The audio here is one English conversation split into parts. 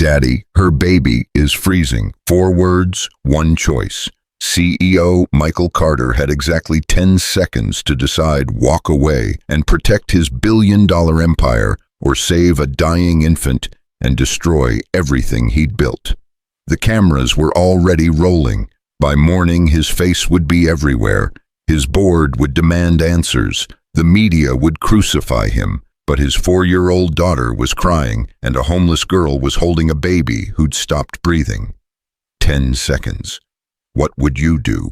Daddy, her baby is freezing. 4 words, 1 choice. CEO Michael Carter had exactly 10 seconds to decide walk away and protect his billion-dollar empire or save a dying infant and destroy everything he'd built. The cameras were already rolling. By morning, his face would be everywhere. His board would demand answers. The media would crucify him. But his 4-year-old daughter was crying, and a homeless girl was holding a baby who'd stopped breathing. 10 seconds. What would you do?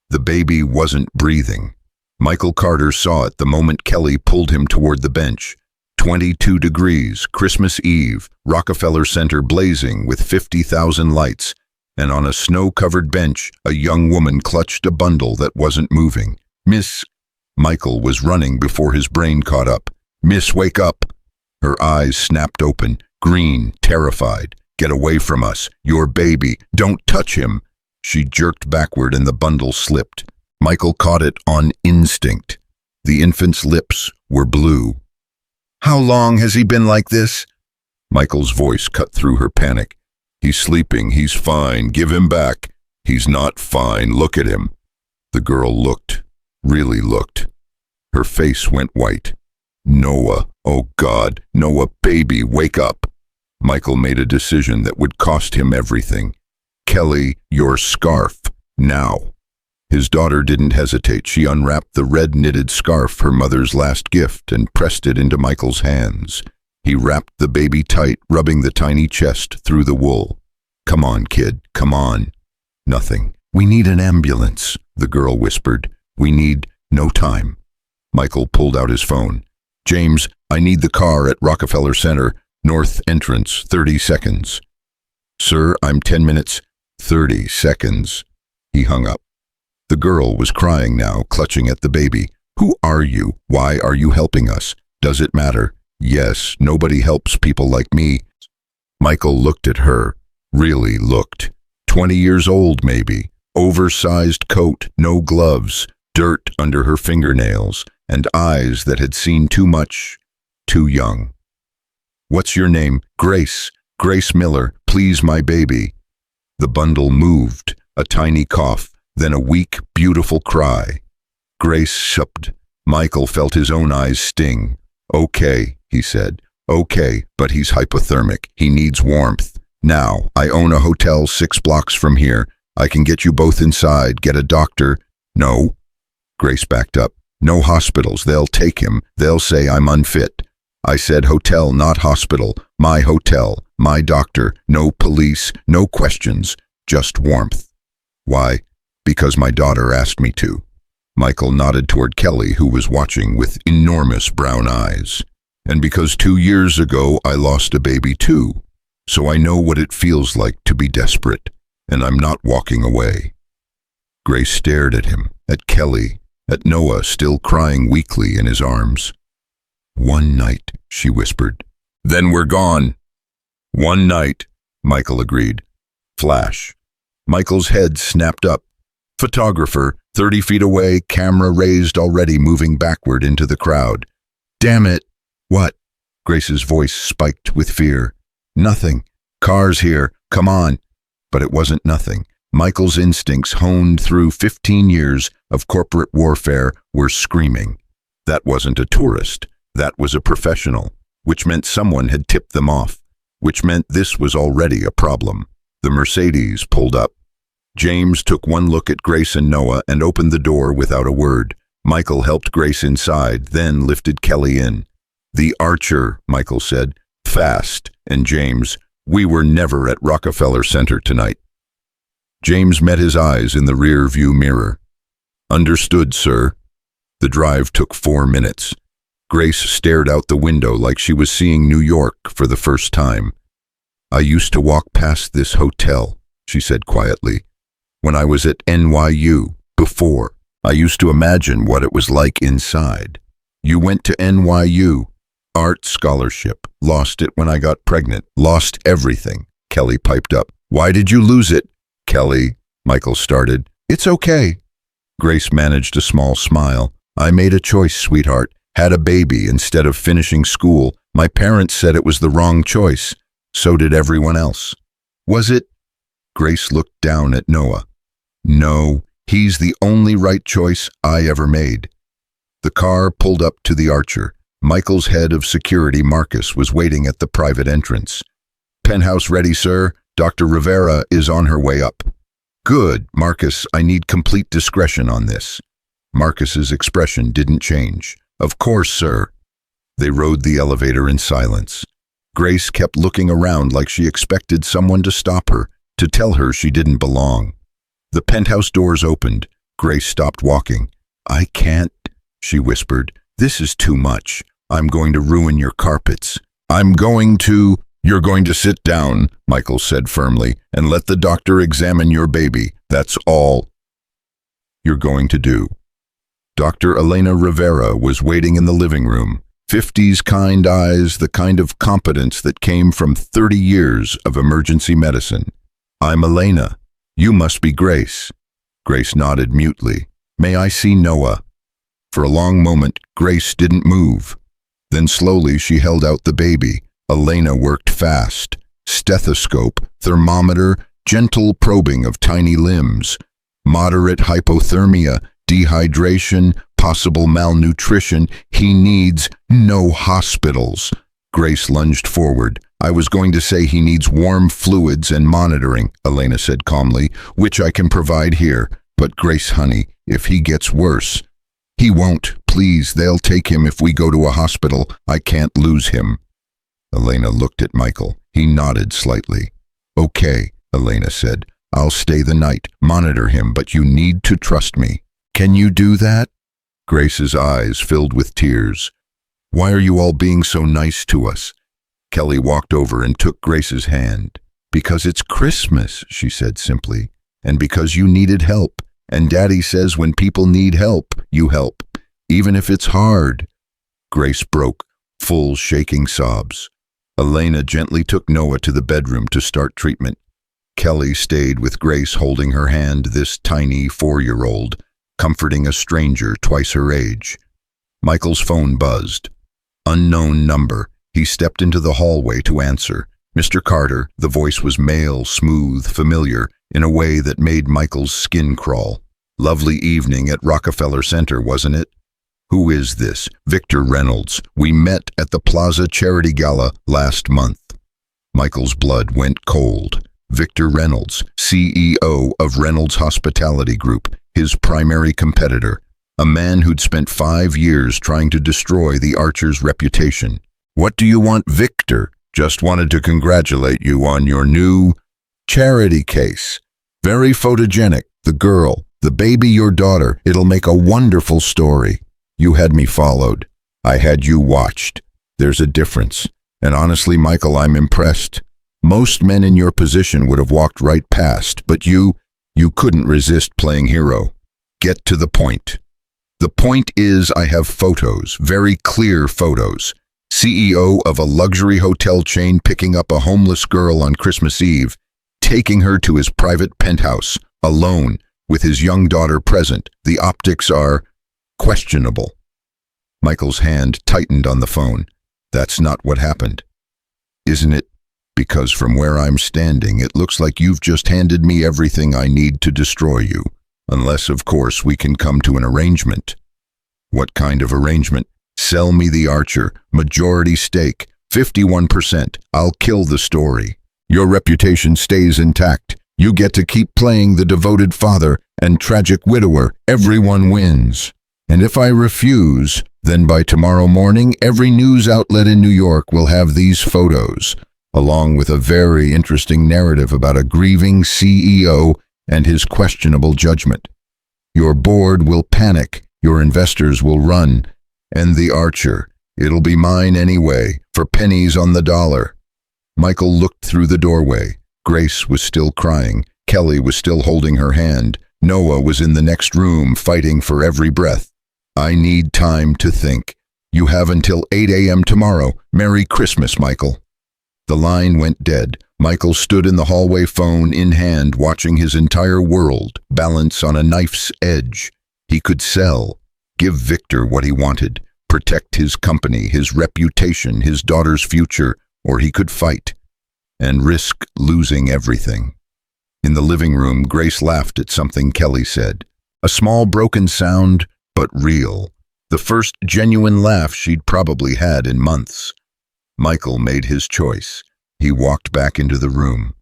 The baby wasn't breathing. Michael Carter saw it the moment Kelly pulled him toward the bench. 22 degrees, Christmas Eve, Rockefeller Center blazing with 50,000 lights, and on a snow-covered bench, a young woman clutched a bundle that wasn't moving. "Miss..." Michael was running before his brain caught up. "Miss, wake up!" Her eyes snapped open, green, terrified. "Get away from us! Your baby! Don't touch him!" She jerked backward and the bundle slipped. Michael caught it on instinct. The infant's lips were blue. "How long has he been like this?" Michael's voice cut through her panic. "He's sleeping. He's fine. Give him back." "He's not fine. Look at him." The girl looked, really looked. Her face went white. "Noah, oh God, Noah, baby, wake up." Michael made a decision that would cost him everything. "Kelly, your scarf, now." His daughter didn't hesitate. She unwrapped the red knitted scarf, her mother's last gift, and pressed it into Michael's hands. He wrapped the baby tight, rubbing the tiny chest through the wool. "Come on, kid, come on." "Nothing. We need an ambulance," the girl whispered. "We need no time." Michael pulled out his phone. "James, I need the car at Rockefeller Center, north entrance, 30 seconds. "Sir, I'm 10 minutes. 30 seconds. He hung up. The girl was crying now, clutching at the baby. "Who are you? Why are you helping us? Does it matter?" "Yes, nobody helps people like me." Michael looked at her, really looked. 20 years old, maybe. Oversized coat, no gloves, dirt under her fingernails, and eyes that had seen too much, too young. "What's your name?" "Grace. Grace Miller. Please, my baby." The bundle moved, a tiny cough, then a weak, beautiful cry. Grace shupped. Michael felt his own eyes sting. "Okay," he said. "Okay, but he's hypothermic. He needs warmth. Now, I own a hotel 6 blocks from here. I can get you both inside, get a doctor." "No." Grace backed up. "No hospitals. They'll take him. They'll say I'm unfit." "I said hotel, not hospital. My hotel, my doctor. No police, no questions, just warmth." "Why?" "Because my daughter asked me to." Michael nodded toward Kelly, who was watching with enormous brown eyes. "And because 2 years ago I lost a baby too. So I know what it feels like to be desperate, and I'm not walking away." Grace stared at him, at Kelly, at Noah still crying weakly in his arms. "1 night," she whispered. "Then we're gone." "1 night," Michael agreed. Flash. Michael's head snapped up. Photographer, 30 feet away, camera raised already, moving backward into the crowd. "Damn it!" "What?" Grace's voice spiked with fear. "Nothing. Cars here. Come on." But it wasn't nothing. Michael's instincts, honed through 15 years of corporate warfare, were screaming. That wasn't a tourist. That was a professional, which meant someone had tipped them off, which meant this was already a problem. The Mercedes pulled up. James took one look at Grace and Noah and opened the door without a word. Michael helped Grace inside, then lifted Kelly in. "The Archer," Michael said. "Fast." And James, "We were never at Rockefeller Center tonight." James met his eyes in the rear-view mirror. "Understood, sir." The drive took 4 minutes. Grace stared out the window like she was seeing New York for the first time. "I used to walk past this hotel," she said quietly. "When I was at NYU, before, I used to imagine what it was like inside." "You went to NYU?" "Art scholarship. Lost it when I got pregnant. Lost everything," Kelly piped up. "Why did you lose it?" "Kelly," Michael started. "It's okay." Grace managed a small smile. "I made a choice, sweetheart. Had a baby instead of finishing school. My parents said it was the wrong choice. So did everyone else. Was it? Grace looked down at Noah. No, he's the only right choice I ever made. The car pulled up to the Archer. Michael's head of security, Marcus, was waiting at the private entrance. Penthouse ready, sir. Dr. Rivera is on her way up. Good, Marcus, I need complete discretion on this. Marcus's expression didn't change. Of course, sir. They rode the elevator in silence. Grace kept looking around like she expected someone to stop her, to tell her she didn't belong. The penthouse doors opened. Grace stopped walking. I can't, she whispered. This is too much. I'm going to ruin your carpets. You're going to sit down, Michael said firmly, and let the doctor examine your baby. That's all you're going to do. Dr. Elena Rivera was waiting in the living room. 50s kind eyes, the kind of competence that came from 30 years of emergency medicine. I'm Elena. You must be Grace. Grace nodded mutely. May I see Noah? For a long moment, Grace didn't move. Then slowly she held out the baby. Elena worked fast. Stethoscope, thermometer, gentle probing of tiny limbs. Moderate hypothermia, dehydration, possible malnutrition. He needs no hospitals. Grace lunged forward. I was going to say he needs warm fluids and monitoring, Elena said calmly, which I can provide here. But Grace, honey, if he gets worse. He won't, please, they'll take him if we go to a hospital. I can't lose him. Elena looked at Michael. He nodded slightly. Okay, Elena said. I'll stay the night, monitor him, but you need to trust me. Can you do that? Grace's eyes filled with tears. Why are you all being so nice to us? Kelly walked over and took Grace's hand. Because it's Christmas, she said simply, and because you needed help. And Daddy says when people need help, you help, even if it's hard. Grace broke, full shaking sobs. Elena gently took Noah to the bedroom to start treatment. Kelly stayed with Grace holding her hand, this tiny 4-year-old, comforting a stranger twice her age. Michael's phone buzzed. Unknown number. He stepped into the hallway to answer. Mr. Carter, the voice was male, smooth, familiar, in a way that made Michael's skin crawl. Lovely evening at Rockefeller Center, wasn't it? Who is this? Victor Reynolds. We met at the Plaza Charity Gala last month. Michael's blood went cold. Victor Reynolds, CEO of Reynolds Hospitality Group, his primary competitor, a man who'd spent 5 years trying to destroy the Archer's reputation. What do you want, Victor? Just wanted to congratulate you on your new charity case. Very photogenic. The girl, the baby, your daughter. It'll make a wonderful story. You had me followed. I had you watched. There's a difference. And honestly, Michael, I'm impressed. Most men in your position would have walked right past, but you couldn't resist playing hero. Get to the point. The point is I have photos, very clear photos. CEO of a luxury hotel chain picking up a homeless girl on Christmas Eve, taking her to his private penthouse, alone, with his young daughter present. The optics are questionable. Michael's hand tightened on the phone. That's not what happened. Isn't it? Because from where I'm standing, it looks like you've just handed me everything I need to destroy you. Unless, of course, we can come to an arrangement. What kind of arrangement? Sell me the Archer, majority stake, 51%. I'll kill the story. Your reputation stays intact. You get to keep playing the devoted father and tragic widower. Everyone wins. And if I refuse, then by tomorrow morning, every news outlet in New York will have these photos, along with a very interesting narrative about a grieving CEO and his questionable judgment. Your board will panic, your investors will run, and the Archer, it'll be mine anyway, for pennies on the dollar. Michael looked through the doorway. Grace was still crying. Kelly was still holding her hand. Noah was in the next room, fighting for every breath. I need time to think. You have until 8 a.m. tomorrow. Merry Christmas, Michael. The line went dead. Michael stood in the hallway, phone in hand, watching his entire world balance on a knife's edge. He could sell, give Victor what he wanted, protect his company, his reputation, his daughter's future, or he could fight. and risk losing everything. In the living room, Grace laughed at something Kelly said. A small broken sound, but real. The first genuine laugh she'd probably had in months. Michael made his choice. He walked back into the room.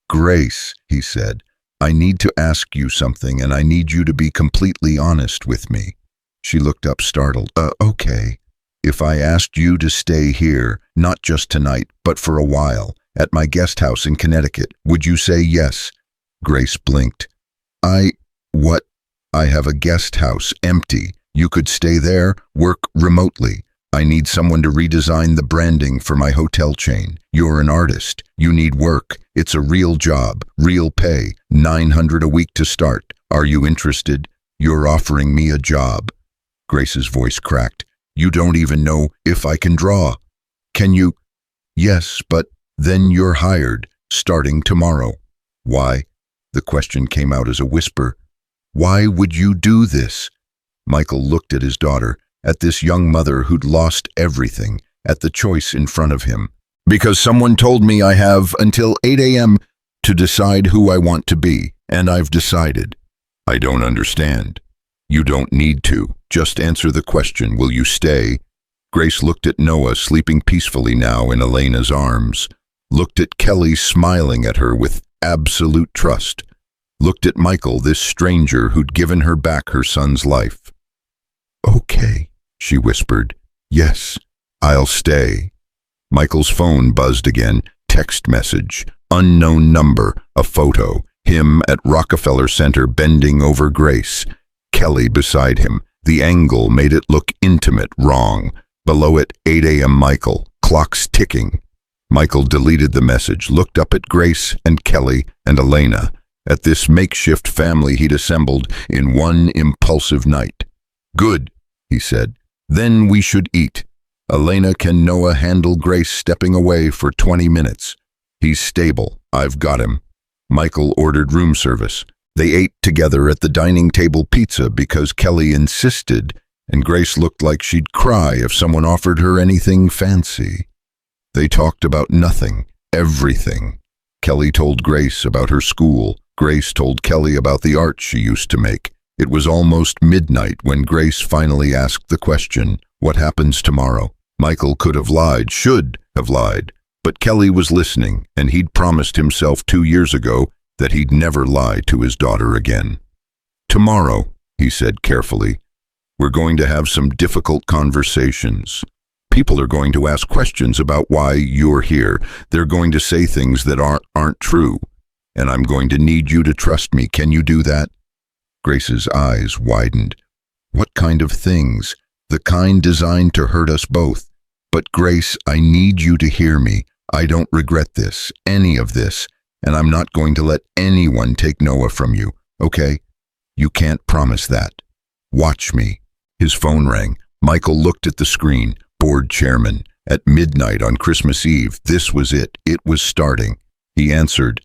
"Grace," he said, "I need to ask you something, and I need you to be completely honest with me." She looked up startled. Okay. If I asked you to stay here, not just tonight, but for a while, at my guest house in Connecticut, would you say yes?" Grace blinked. What? I have a guest house, empty. You could stay there, work remotely. I need someone to redesign the branding for my hotel chain. You're an artist. You need work. It's a real job, real pay, $900 a week to start. Are you interested? You're offering me a job. Grace's voice cracked. You don't even know if I can draw. Can you? Yes, but then you're hired, starting tomorrow. Why? The question came out as a whisper. Why would you do this? Michael looked at his daughter, at this young mother who'd lost everything, at the choice in front of him. Because someone told me I have until 8 a.m. to decide who I want to be, and I've decided. I don't understand. You don't need to. Just answer the question, will you stay? Grace looked at Noah sleeping peacefully now in Elena's arms, looked at Kelly smiling at her with absolute trust, looked at Michael, this stranger who'd given her back her son's life. Okay, she whispered. Yes, I'll stay. Michael's phone buzzed again. Text message. Unknown number. A photo. Him at Rockefeller Center bending over Grace. Kelly beside him. The angle made it look intimate, wrong. Below it, 8 a.m. Michael. Clock's ticking. Michael deleted the message, looked up at Grace and Kelly and Elena, at this makeshift family he'd assembled in one impulsive night. Good, he said. Then we should eat. Elena, can Noah handle Grace stepping away for 20 minutes? He's stable. I've got him. Michael ordered room service. They ate together at the dining table pizza because Kelly insisted, and Grace looked like she'd cry if someone offered her anything fancy. They talked about nothing, everything. Kelly told Grace about her school. Grace told Kelly about the art she used to make. It was almost midnight when Grace finally asked the question, what happens tomorrow? Michael could have lied, should have lied, but Kelly was listening, and he'd promised himself 2 years ago that he'd never lie to his daughter again. Tomorrow, he said carefully, we're going to have some difficult conversations. People are going to ask questions about why you're here. They're going to say things that aren't true, and I'm going to need you to trust me. Can you do that? Grace's eyes widened. What kind of things? The kind designed to hurt us both. But Grace, I need you to hear me. I don't regret this, any of this, and I'm not going to let anyone take Noah from you, okay? You can't promise that. Watch me. His phone rang. Michael looked at the screen. Board chairman. At midnight on Christmas Eve. This was it. It was starting. He answered.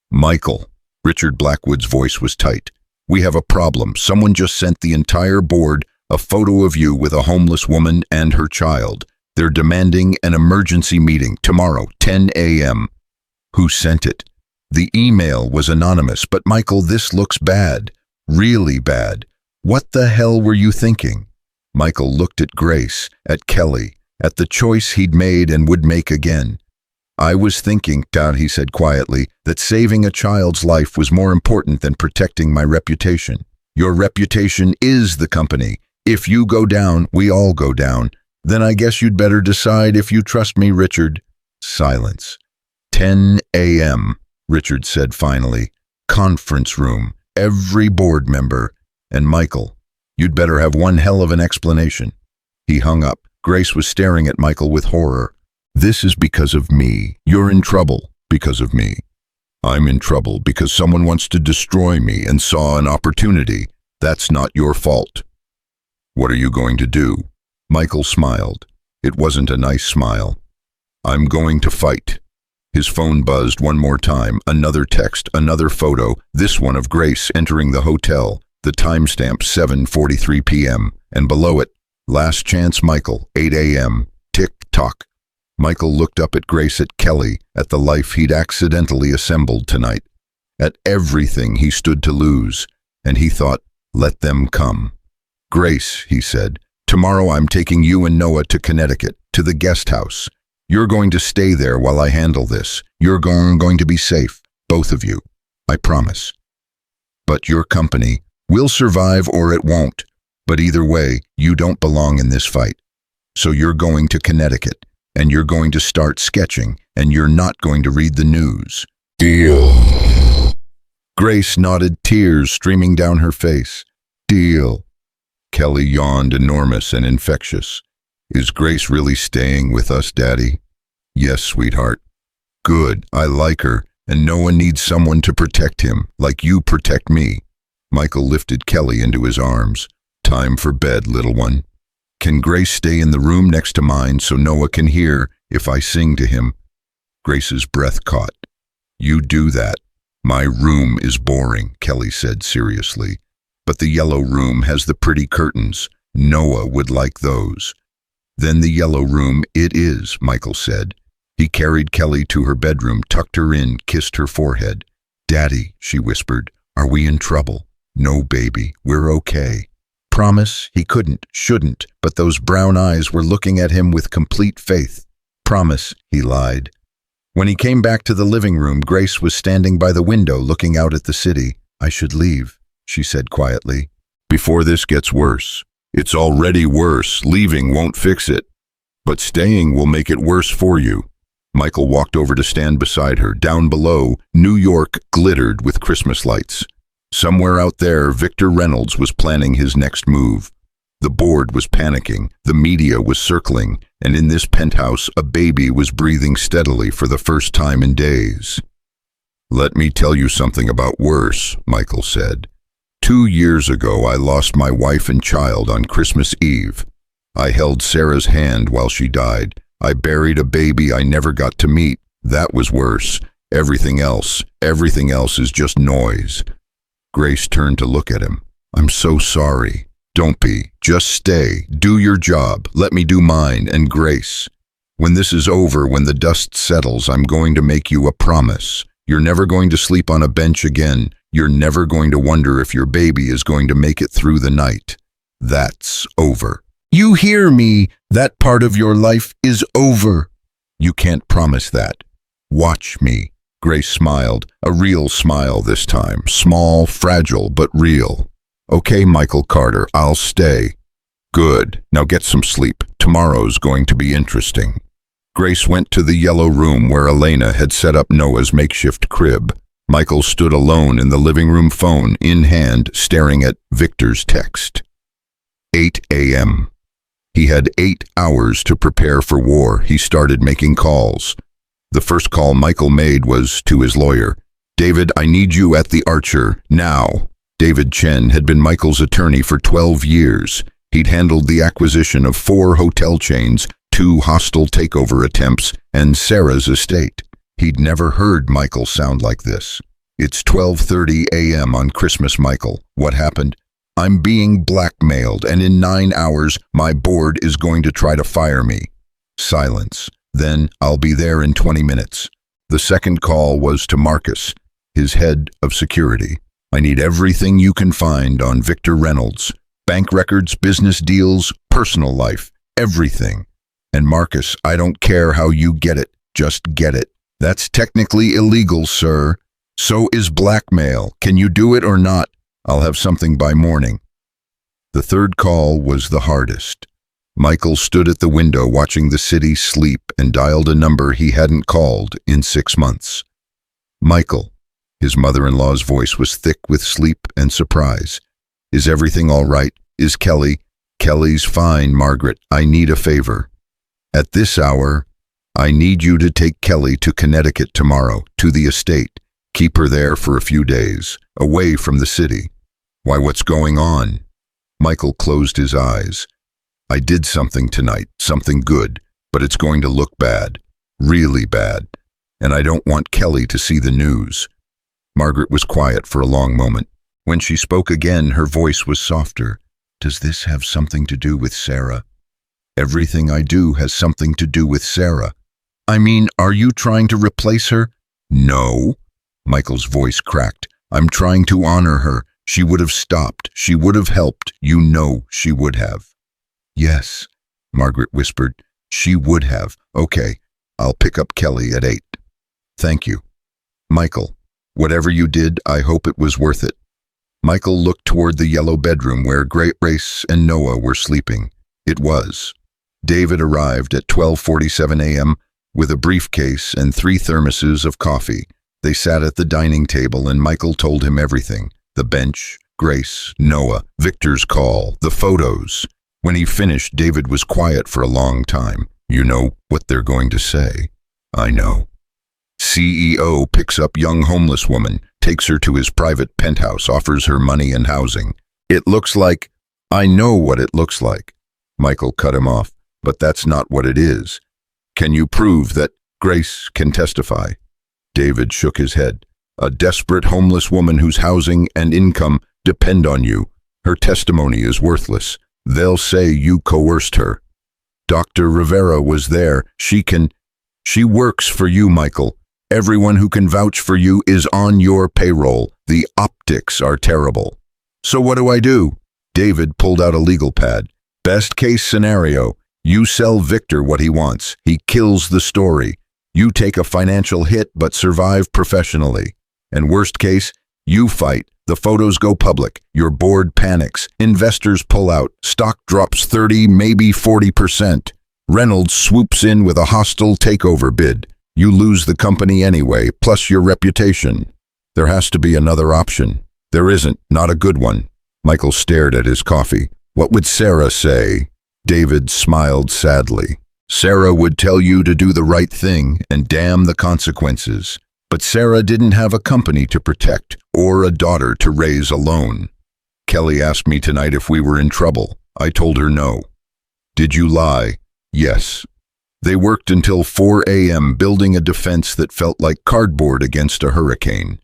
Michael. Richard Blackwood's voice was tight. We have a problem. Someone just sent the entire board a photo of you with a homeless woman and her child. They're demanding an emergency meeting tomorrow, 10 a.m. Who sent it? The email was anonymous, but Michael, this looks bad. Really bad. What the hell were you thinking? Michael looked at Grace, at Kelly, at the choice he'd made and would make again. I was thinking, Dad, he said quietly, that saving a child's life was more important than protecting my reputation. Your reputation is the company. If you go down, we all go down. Then I guess you'd better decide if you trust me, Richard. Silence. 10 a.m., Richard said finally. Conference room. Every board member. And Michael, you'd better have one hell of an explanation. He hung up. Grace was staring at Michael with horror. This is because of me. You're in trouble because of me. I'm in trouble because someone wants to destroy me and saw an opportunity. That's not your fault. What are you going to do? Michael smiled. It wasn't a nice smile. I'm going to fight. His phone buzzed one more time. Another text, another photo, this one of Grace entering the hotel. The timestamp 7:43 p.m. and below it, last chance Michael, 8 a.m. Tick-tock. Michael looked up at Grace, at Kelly, at the life he'd accidentally assembled tonight, at everything he stood to lose, and he thought, let them come. Grace, he said, tomorrow I'm taking you and Noah to Connecticut, to the guest house. You're going to stay there while I handle this. You're going to be safe, both of you. I promise. But your company will survive or it won't. But either way, you don't belong in this fight. So you're going to Connecticut, and you're going to start sketching, and you're not going to read the news. Deal. Grace nodded, tears streaming down her face. Deal. Kelly yawned, enormous and infectious. Is Grace really staying with us, Daddy? Yes, sweetheart. Good, I like her, and Noah needs someone to protect him, like you protect me. Michael lifted Kelly into his arms. Time for bed, little one. Can Grace stay in the room next to mine so Noah can hear if I sing to him? Grace's breath caught. You do that. My room is boring, Kelly said seriously. But the yellow room has the pretty curtains. Noah would like those. Then the yellow room it is, Michael said. He carried Kelly to her bedroom, tucked her in, kissed her forehead. Daddy, she whispered, are we in trouble? No, baby, we're okay. Promise? He couldn't, shouldn't, but those brown eyes were looking at him with complete faith. Promise, he lied. When he came back to the living room, Grace was standing by the window looking out at the city. I should leave, she said quietly. Before this gets worse. It's already worse. Leaving won't fix it. But staying will make it worse for you. Michael walked over to stand beside her. Down below, New York glittered with Christmas lights. Somewhere out there, Victor Reynolds was planning his next move. The board was panicking, the media was circling, and in this penthouse, a baby was breathing steadily for the first time in days. Let me tell you something about worse, Michael said. 2 years ago, I lost my wife and child on Christmas Eve. I held Sarah's hand while she died. I buried a baby I never got to meet. That was worse. Everything else is just noise. Grace turned to look at him. I'm so sorry. Don't be. Just stay. Do your job. Let me do mine. And Grace, when this is over, when the dust settles, I'm going to make you a promise. You're never going to sleep on a bench again. You're never going to wonder if your baby is going to make it through the night. That's over. You hear me? That part of your life is over. You can't promise that. Watch me. Grace smiled, a real smile this time, small, fragile, but real. Okay, Michael Carter, I'll stay. Good, now get some sleep. Tomorrow's going to be interesting. Grace went to the yellow room where Elena had set up Noah's makeshift crib. Michael stood alone in the living room, phone in hand, staring at Victor's text. 8 a.m. He had 8 hours to prepare for war. He started making calls. The first call Michael made was to his lawyer. David, I need you at the Archer, now. David Chen had been Michael's attorney for 12 years. He'd handled the acquisition of 4 hotel chains, 2 hostile takeover attempts, and Sarah's estate. He'd never heard Michael sound like this. It's 12:30 a.m. on Christmas, Michael. What happened? I'm being blackmailed, and in 9 hours, my board is going to try to fire me. Silence. Then I'll be there in 20 minutes. The second call was to Marcus, his head of security. I need everything you can find on Victor Reynolds. Bank records, business deals, personal life, everything. And Marcus, I don't care how you get it, just get it. That's technically illegal, sir. So is blackmail. Can you do it or not? I'll have something by morning. The third call was the hardest. Michael stood at the window watching the city sleep and dialed a number he hadn't called in 6 months. Michael. His mother-in-law's voice was thick with sleep and surprise. Is everything all right? Is Kelly? Kelly's fine, Margaret. I need a favor. At this hour, I need you to take Kelly to Connecticut tomorrow, to the estate. Keep her there for a few days, away from the city. Why, what's going on? Michael closed his eyes. I did something tonight, something good, but it's going to look bad, really bad, and I don't want Kelly to see the news. Margaret was quiet for a long moment. When she spoke again, her voice was softer. Does this have something to do with Sarah? Everything I do has something to do with Sarah. I mean, are you trying to replace her? No. Michael's voice cracked. I'm trying to honor her. She would have stopped. She would have helped. You know she would have. Yes, Margaret whispered. She would have. Okay, I'll pick up Kelly at 8. Thank you. Michael, whatever you did, I hope it was worth it. Michael looked toward the yellow bedroom where Grace and Noah were sleeping. It was. David arrived at 12:47 a.m. with a briefcase and 3 thermoses of coffee. They sat at the dining table and Michael told him everything. The bench, Grace, Noah, Victor's call, the photos. When he finished, David was quiet for a long time. You know what they're going to say. I know. CEO picks up young homeless woman, takes her to his private penthouse, offers her money and housing. It looks like, I know what it looks like. Michael cut him off, but that's not what it is. Can you prove that Grace can testify? David shook his head. A desperate homeless woman whose housing and income depend on you. Her testimony is worthless. They'll say you coerced her. Dr. Rivera was there. She works for you, Michael. Everyone who can vouch for you is on your payroll. The optics are terrible. So what do I do? David pulled out a legal pad. Best case scenario, you sell Victor what he wants. He kills the story. You take a financial hit but survive professionally. And worst case, you fight. The photos go public. Your board panics. Investors pull out. Stock drops 30, maybe 40%. Reynolds swoops in with a hostile takeover bid. You lose the company anyway, plus your reputation. There has to be another option. There isn't, not a good one. Michael stared at his coffee. What would Sarah say? David smiled sadly. Sarah would tell you to do the right thing and damn the consequences. But Sarah didn't have a company to protect or a daughter to raise alone. Kelly asked me tonight if we were in trouble. I told her no. Did you lie? Yes. They worked until 4 a.m. building a defense that felt like cardboard against a hurricane.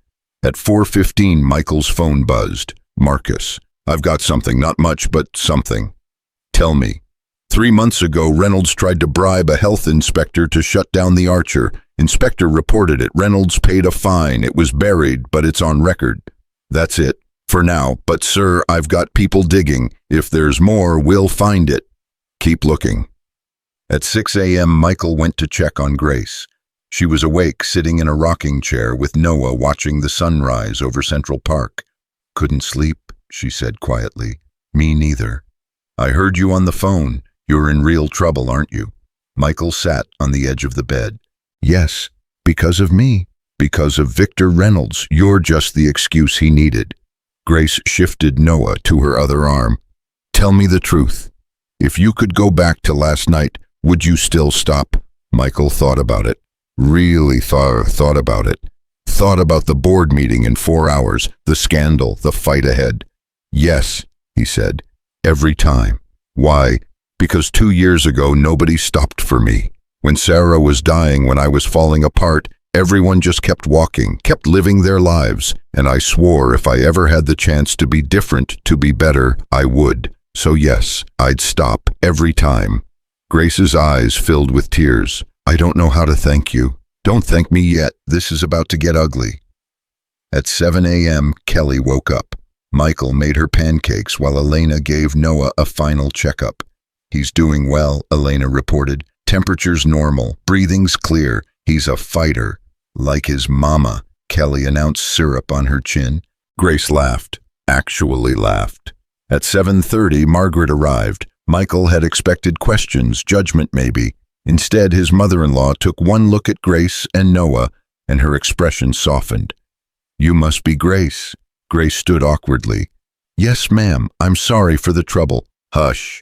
At 4:15, Michael's phone buzzed. Marcus, I've got something, not much, but something. Tell me. 3 months ago, Reynolds tried to bribe a health inspector to shut down the Archer. Inspector reported it. Reynolds paid a fine. It was buried, but it's on record. That's it, for now. But sir, I've got people digging. If there's more, we'll find it. Keep looking. At 6 a.m., Michael went to check on Grace. She was awake, sitting in a rocking chair with Noah watching the sunrise over Central Park. Couldn't sleep, she said quietly. Me neither. I heard you on the phone. You're in real trouble, aren't you? Michael sat on the edge of the bed. Yes, because of me. Because of Victor Reynolds. You're just the excuse he needed. Grace shifted Noah to her other arm. Tell me the truth. If you could go back to last night, would you still stop? Michael thought about it. Really thought about it. Thought about the board meeting in 4 hours, the scandal, the fight ahead. Yes, he said. Every time. Why? Because 2 years ago, nobody stopped for me. When Sarah was dying, when I was falling apart, everyone just kept walking, kept living their lives. And I swore if I ever had the chance to be different, to be better, I would. So yes, I'd stop every time. Grace's eyes filled with tears. I don't know how to thank you. Don't thank me yet. This is about to get ugly. At 7 a.m., Kelly woke up. Michael made her pancakes while Elena gave Noah a final checkup. He's doing well, Elena reported. Temperature's normal, breathing's clear. He's a fighter. Like his mama, Kelly announced, syrup on her chin. Grace laughed, actually laughed. At 7:30, Margaret arrived. Michael had expected questions, judgment maybe. Instead, his mother-in-law took one look at Grace and Noah, and her expression softened. You must be Grace. Grace stood awkwardly. Yes, ma'am. I'm sorry for the trouble. Hush.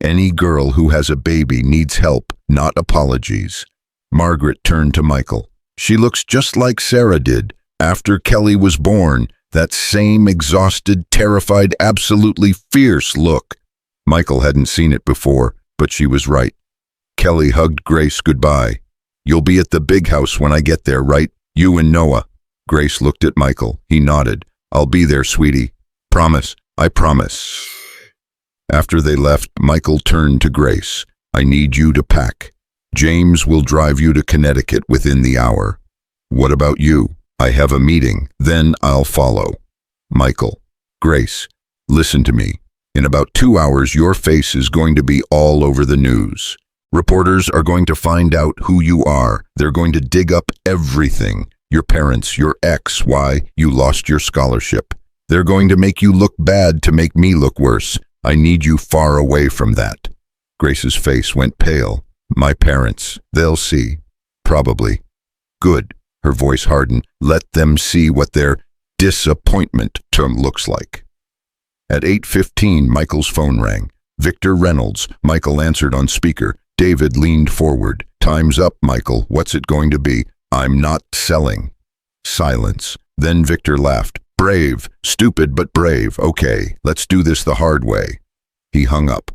Any girl who has a baby needs help, not apologies. Margaret turned to Michael. She looks just like Sarah did after Kelly was born, that same exhausted, terrified, absolutely fierce look. Michael hadn't seen it before, but she was right. Kelly hugged Grace goodbye. You'll be at the big house when I get there, right? You and Noah. Grace looked at Michael. He nodded. I'll be there, sweetie. Promise. I promise. After they left, Michael turned to Grace. I need you to pack. James will drive you to Connecticut within the hour. What about you? I have a meeting, then I'll follow. Michael. Grace, listen to me. In about 2 hours, your face is going to be all over the news. Reporters are going to find out who you are. They're going to dig up everything. Your parents, your ex, why you lost your scholarship. They're going to make you look bad to make me look worse. I need you far away from that. Grace's face went pale. My parents, they'll see. Probably. Good. Her voice hardened. Let them see what their disappointment term looks like. At 8:15, Michael's phone rang. Victor Reynolds. Michael answered on speaker. David leaned forward. Time's up, Michael. What's it going to be? I'm not selling. Silence. Then Victor laughed. Brave. Stupid but brave. Okay, let's do this the hard way. He hung up.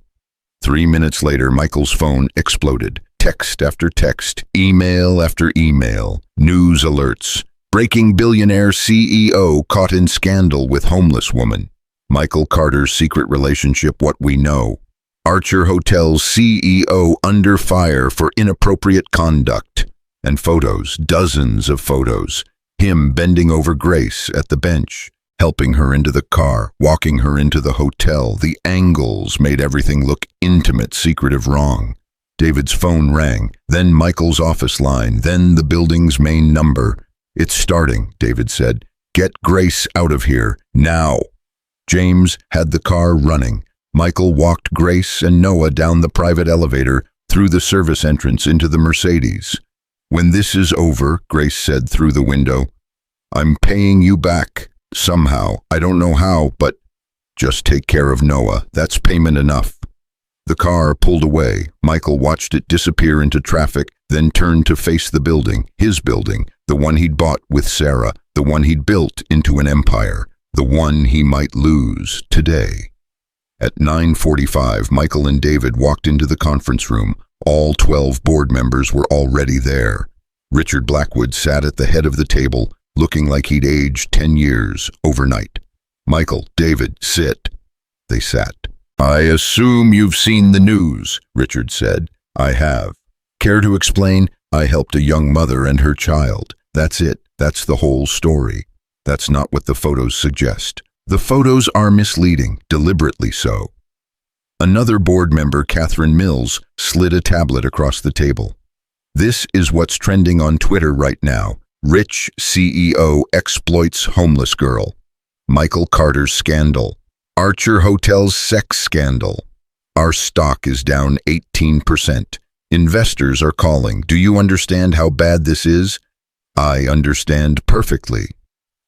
3 minutes later, Michael's phone exploded. Text after text, email after email, news alerts. Breaking billionaire CEO caught in scandal with homeless woman. Michael Carter's secret relationship, what we know. Archer Hotel's CEO under fire for inappropriate conduct. And photos, dozens of photos. Him bending over Grace at the bench, helping her into the car, walking her into the hotel. The angles made everything look intimate, secretive, wrong. David's phone rang, then Michael's office line, then the building's main number. It's starting, David said. Get Grace out of here, now. James had the car running. Michael walked Grace and Noah down the private elevator, through the service entrance into the Mercedes. When this is over, Grace said through the window, I'm paying you back, somehow. I don't know how, but just take care of Noah. That's payment enough. The car pulled away. Michael watched it disappear into traffic, then turned to face the building, his building, the one he'd bought with Sarah, the one he'd built into an empire, the one he might lose today. At 9:45, Michael and David walked into the conference room. All 12 board members were already there. Richard Blackwood sat at the head of the table, looking like he'd aged 10 years overnight. Michael, David, sit. They sat. I assume you've seen the news, Richard said. I have. Care to explain? I helped a young mother and her child. That's it. That's the whole story. That's not what the photos suggest. The photos are misleading, deliberately so. Another board member, Catherine Mills, slid a tablet across the table. This is what's trending on Twitter right now. Rich CEO exploits homeless girl. Michael Carter's scandal. Archer Hotel's sex scandal. Our stock is down 18%. Investors are calling. Do you understand how bad this is? I understand perfectly.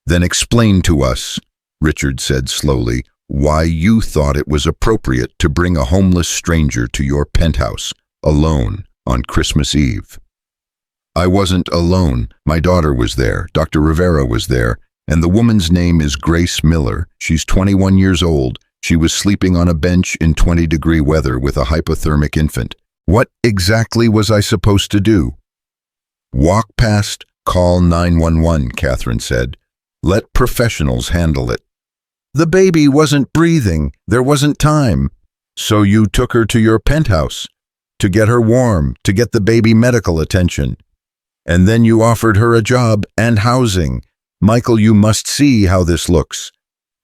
Then explain to us, Richard said slowly, why you thought it was appropriate to bring a homeless stranger to your penthouse, alone, on Christmas Eve. I wasn't alone. My daughter was there. Dr. Rivera was there. And the woman's name is Grace Miller. She's 21 years old. She was sleeping on a bench in 20-degree weather with a hypothermic infant. What exactly was I supposed to do? Walk past, call 911, Catherine said. Let professionals handle it. The baby wasn't breathing. There wasn't time. So you took her to your penthouse to get her warm, to get the baby medical attention. And then you offered her a job and housing. Michael, you must see how this looks.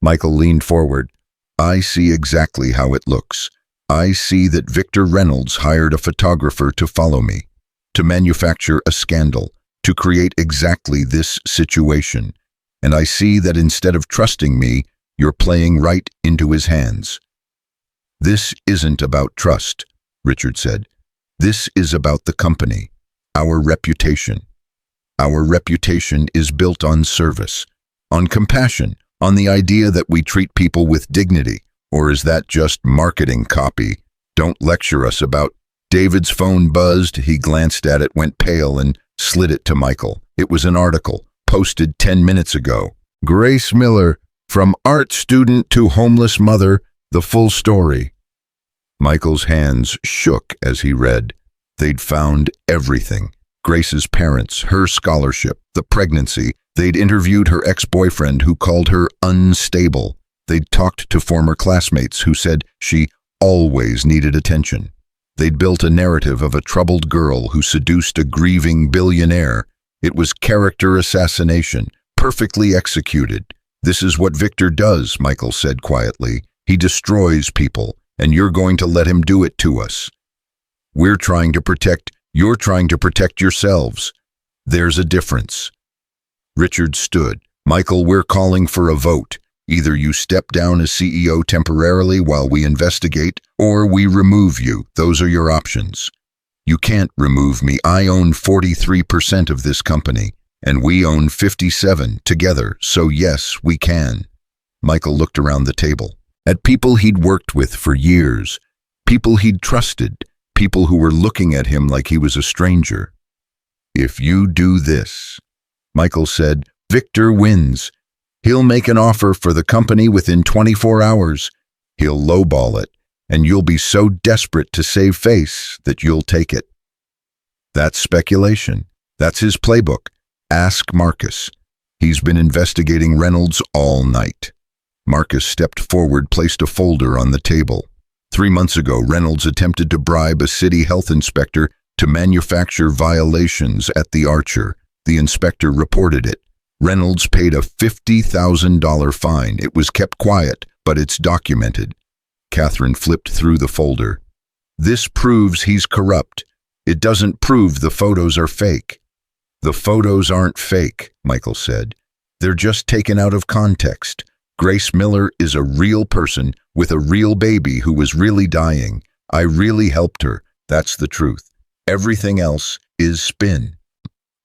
Michael leaned forward. I see exactly how it looks. I see that Victor Reynolds hired a photographer to follow me, to manufacture a scandal, to create exactly this situation. And I see that instead of trusting me, you're playing right into his hands. This isn't about trust, Richard said. This is about the company, our reputation. Our reputation is built on service, on compassion, on the idea that we treat people with dignity. Or is that just marketing copy? Don't lecture us about. David's phone buzzed. He glanced at it, went pale, and slid it to Michael. It was an article, posted 10 minutes ago. Grace Miller, from art student to homeless mother, the full story. Michael's hands shook as he read. They'd found everything. Grace's parents, her scholarship, the pregnancy. They'd interviewed her ex-boyfriend who called her unstable. They'd talked to former classmates who said she always needed attention. They'd built a narrative of a troubled girl who seduced a grieving billionaire. It was character assassination, perfectly executed. "This is what Victor does," Michael said quietly. "He destroys people, and you're going to let him do it to us. You're trying to protect yourselves. There's a difference." Richard stood. "Michael, we're calling for a vote. Either you step down as CEO temporarily while we investigate, or we remove you. Those are your options." "You can't remove me. I own 43% of this company, and we own 57 together, so yes, we can." Michael looked around the table, at people he'd worked with for years, people he'd trusted, people who were looking at him like he was a stranger. "If you do this," Michael said, "Victor wins. He'll make an offer for the company within 24 hours. He'll lowball it, and you'll be so desperate to save face that you'll take it." That's speculation. That's his playbook. Ask Marcus. He's been investigating Reynolds all night. Marcus stepped forward, placed a folder on the table. 3 months ago, Reynolds attempted to bribe a city health inspector to manufacture violations at the Archer. The inspector reported it. Reynolds paid a $50,000 fine. It was kept quiet, but it's documented. Catherine flipped through the folder. "This proves he's corrupt. It doesn't prove the photos are fake." "The photos aren't fake," Michael said. "They're just taken out of context. Grace Miller is a real person with a real baby who was really dying. I really helped her. That's the truth. Everything else is spin."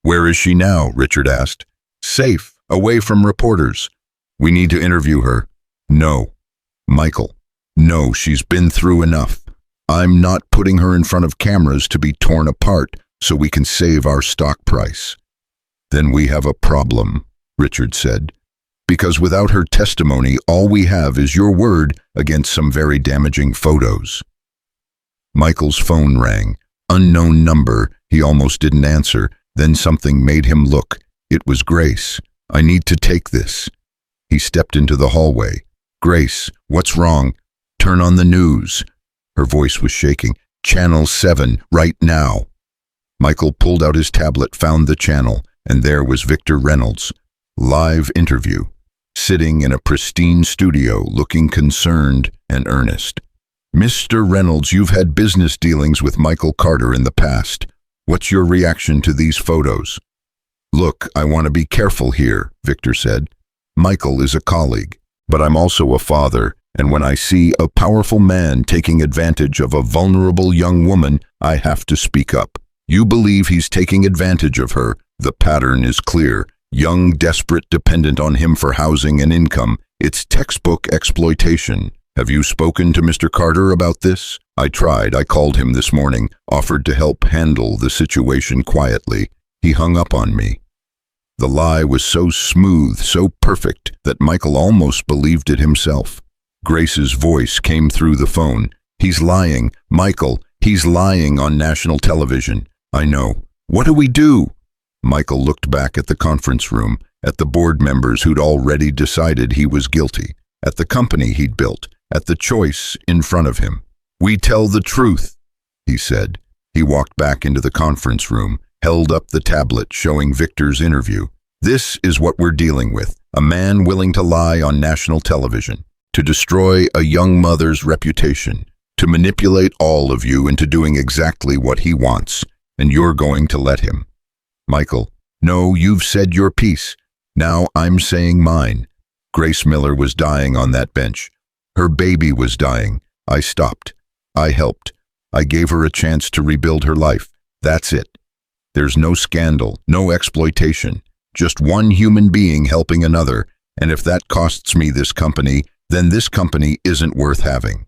"Where is she now?" Richard asked. "Safe, away from reporters. We need to interview her." "No." "Michael, no, she's been through enough. I'm not putting her in front of cameras to be torn apart so we can save our stock price." "Then we have a problem," Richard said. "Because without her testimony, all we have is your word against some very damaging photos." Michael's phone rang. Unknown number. He almost didn't answer. Then something made him look. It was Grace. "I need to take this." He stepped into the hallway. "Grace, what's wrong?" "Turn on the news." Her voice was shaking. "Channel 7, right now." Michael pulled out his tablet, found the channel, and there was Victor Reynolds. Live interview. Sitting in a pristine studio, looking concerned and earnest. "Mr. Reynolds, you've had business dealings with Michael Carter in the past. What's your reaction to these photos?" "Look, I want to be careful here," Victor said. "Michael is a colleague, but I'm also a father, and when I see a powerful man taking advantage of a vulnerable young woman, I have to speak up. You believe he's taking advantage of her. The pattern is clear. Young, desperate, dependent on him for housing and income. It's textbook exploitation. Have you spoken to Mr. Carter about this?" "I tried. I called him this morning, offered to help handle the situation quietly. He hung up on me." The lie was so smooth, so perfect, that Michael almost believed it himself. Grace's voice came through the phone. "He's lying. Michael, he's lying on national television." "I know. What do we do?" Michael looked back at the conference room, at the board members who'd already decided he was guilty, at the company he'd built, at the choice in front of him. "We tell the truth," he said. He walked back into the conference room, held up the tablet showing Victor's interview. "This is what we're dealing with. A man willing to lie on national television, to destroy a young mother's reputation, to manipulate all of you into doing exactly what he wants, and you're going to let him." "Michael, no, you've said your piece. Now I'm saying mine. Grace Miller was dying on that bench. Her baby was dying. I stopped. I helped. I gave her a chance to rebuild her life. That's it. There's no scandal, no exploitation, just one human being helping another, and if that costs me this company, then this company isn't worth having."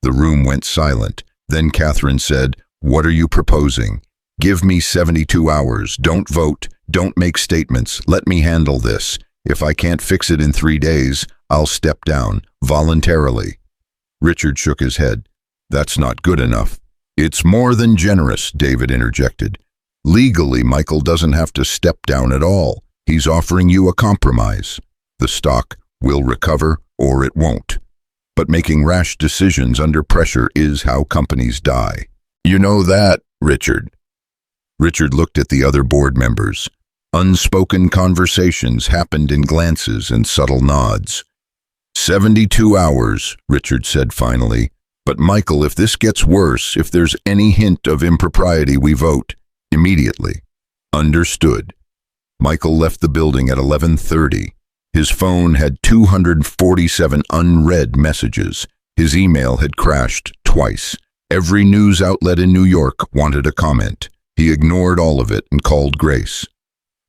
The room went silent. Then Catherine said, "What are you proposing? Give me 72 hours. Don't vote. Don't make statements. Let me handle this. If I can't fix it in 3 days, I'll step down, voluntarily." Richard shook his head. "That's not good enough." "It's more than generous," David interjected. "Legally, Michael doesn't have to step down at all. He's offering you a compromise. The stock will recover or it won't. But making rash decisions under pressure is how companies die." You know that, Richard. Richard looked at the other board members. Unspoken conversations happened in glances and subtle nods. 72 hours, Richard said finally. But Michael, if this gets worse, if there's any hint of impropriety, we vote. Immediately. Understood. Michael left the building at 11:30. His phone had 247 unread messages. His email had crashed twice. Every news outlet in New York wanted a comment. He ignored all of it and called Grace.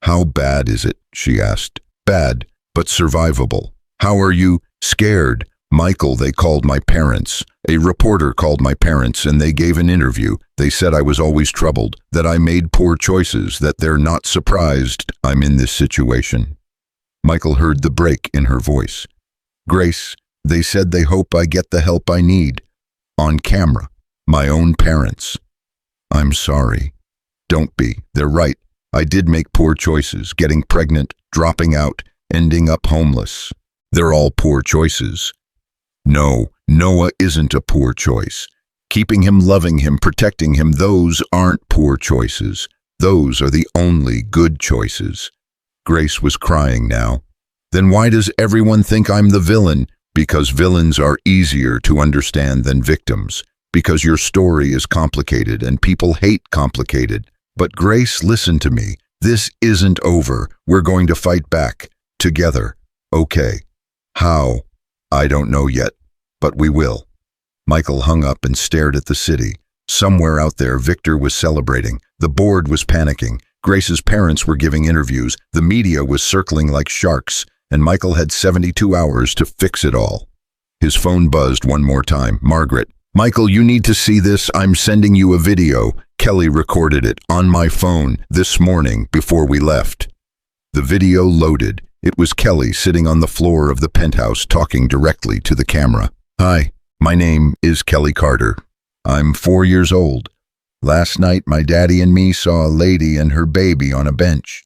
How bad is it? She asked. Bad, but survivable. How are you? Scared. Michael, they called my parents. A reporter called my parents and they gave an interview. They said I was always troubled, that I made poor choices, that they're not surprised I'm in this situation. Michael heard the break in her voice. Grace, they said they hope I get the help I need. On camera. My own parents. I'm sorry. Don't be. They're right. I did make poor choices, getting pregnant, dropping out, ending up homeless. They're all poor choices. No, Noah isn't a poor choice. Keeping him, loving him, protecting him, those aren't poor choices. Those are the only good choices. Grace was crying now. Then why does everyone think I'm the villain? Because villains are easier to understand than victims. Because your story is complicated and people hate complicated. But Grace, listen to me. This isn't over. We're going to fight back. Together. Okay. How? I don't know yet, but we will. Michael hung up and stared at the city. Somewhere out there, Victor was celebrating. The board was panicking. Grace's parents were giving interviews. The media was circling like sharks, and Michael had 72 hours to fix it all. His phone buzzed one more time. Margaret. Michael, you need to see this. I'm sending you a video. Kelly recorded it on my phone this morning before we left. The video loaded. It was Kelly sitting on the floor of the penthouse talking directly to the camera. Hi, my name is Kelly Carter. I'm 4 years old. Last night my daddy and me saw a lady and her baby on a bench.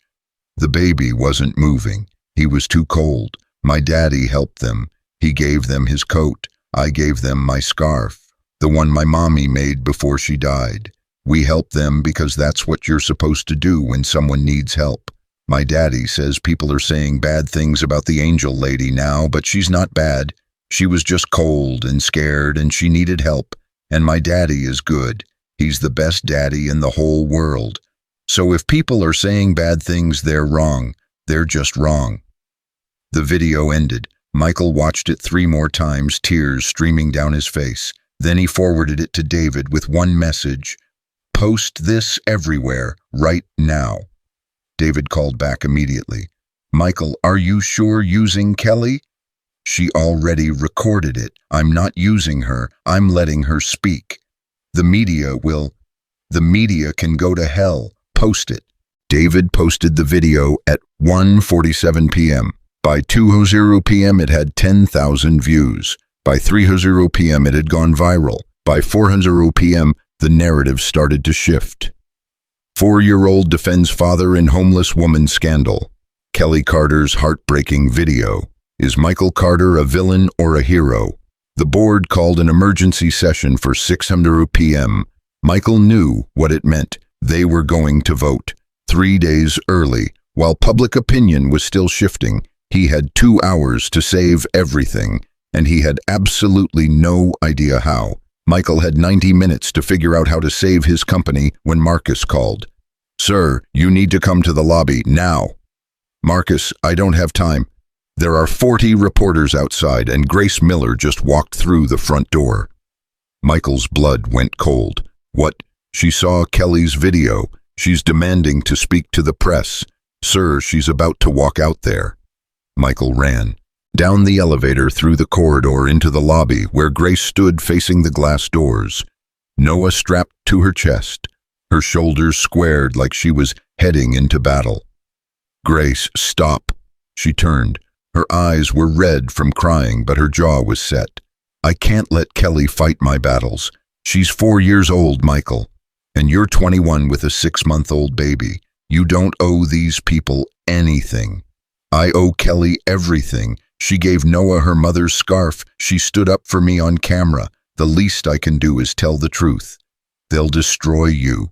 The baby wasn't moving. He was too cold. My daddy helped them. He gave them his coat. I gave them my scarf, the one my mommy made before she died. We help them because that's what you're supposed to do when someone needs help. My daddy says people are saying bad things about the angel lady now, but she's not bad. She was just cold and scared and she needed help. And my daddy is good. He's the best daddy in the whole world. So if people are saying bad things, they're wrong. They're just wrong. The video ended. Michael watched it 3 more times, tears streaming down his face. Then he forwarded it to David with one message. Post this everywhere, right now. David called back immediately. Michael, are you sure using Kelly? She already recorded it. I'm not using her. I'm letting her speak. The media can go to hell. Post it. David posted the video at 1:47 p.m. By 2:00 p.m. it had 10,000 views. By 3:00 p.m. it had gone viral. By 4:00 p.m. the narrative started to shift. 4-year-old defends father in homeless woman scandal. Kelly Carter's heartbreaking video. Is Michael Carter a villain or a hero? The board called an emergency session for 6:00 p.m. Michael knew what it meant. They were going to vote. 3 days early, while public opinion was still shifting, he had 2 hours to save everything, and he had absolutely no idea how. Michael had 90 minutes to figure out how to save his company when Marcus called. Sir, you need to come to the lobby now. Marcus, I don't have time. There are 40 reporters outside and Grace Miller just walked through the front door. Michael's blood went cold. What? She saw Kelly's video. She's demanding to speak to the press. Sir, she's about to walk out there. Michael ran. Down the elevator, through the corridor, into the lobby where Grace stood facing the glass doors. Noah strapped to her chest, her shoulders squared like she was heading into battle. Grace, stop. She turned. Her eyes were red from crying, but her jaw was set. I can't let Kelly fight my battles. She's 4 years old, Michael. And you're 21 with a 6-month-old baby. You don't owe these people anything. I owe Kelly everything. She gave Noah her mother's scarf. She stood up for me on camera. The least I can do is tell the truth. They'll destroy you.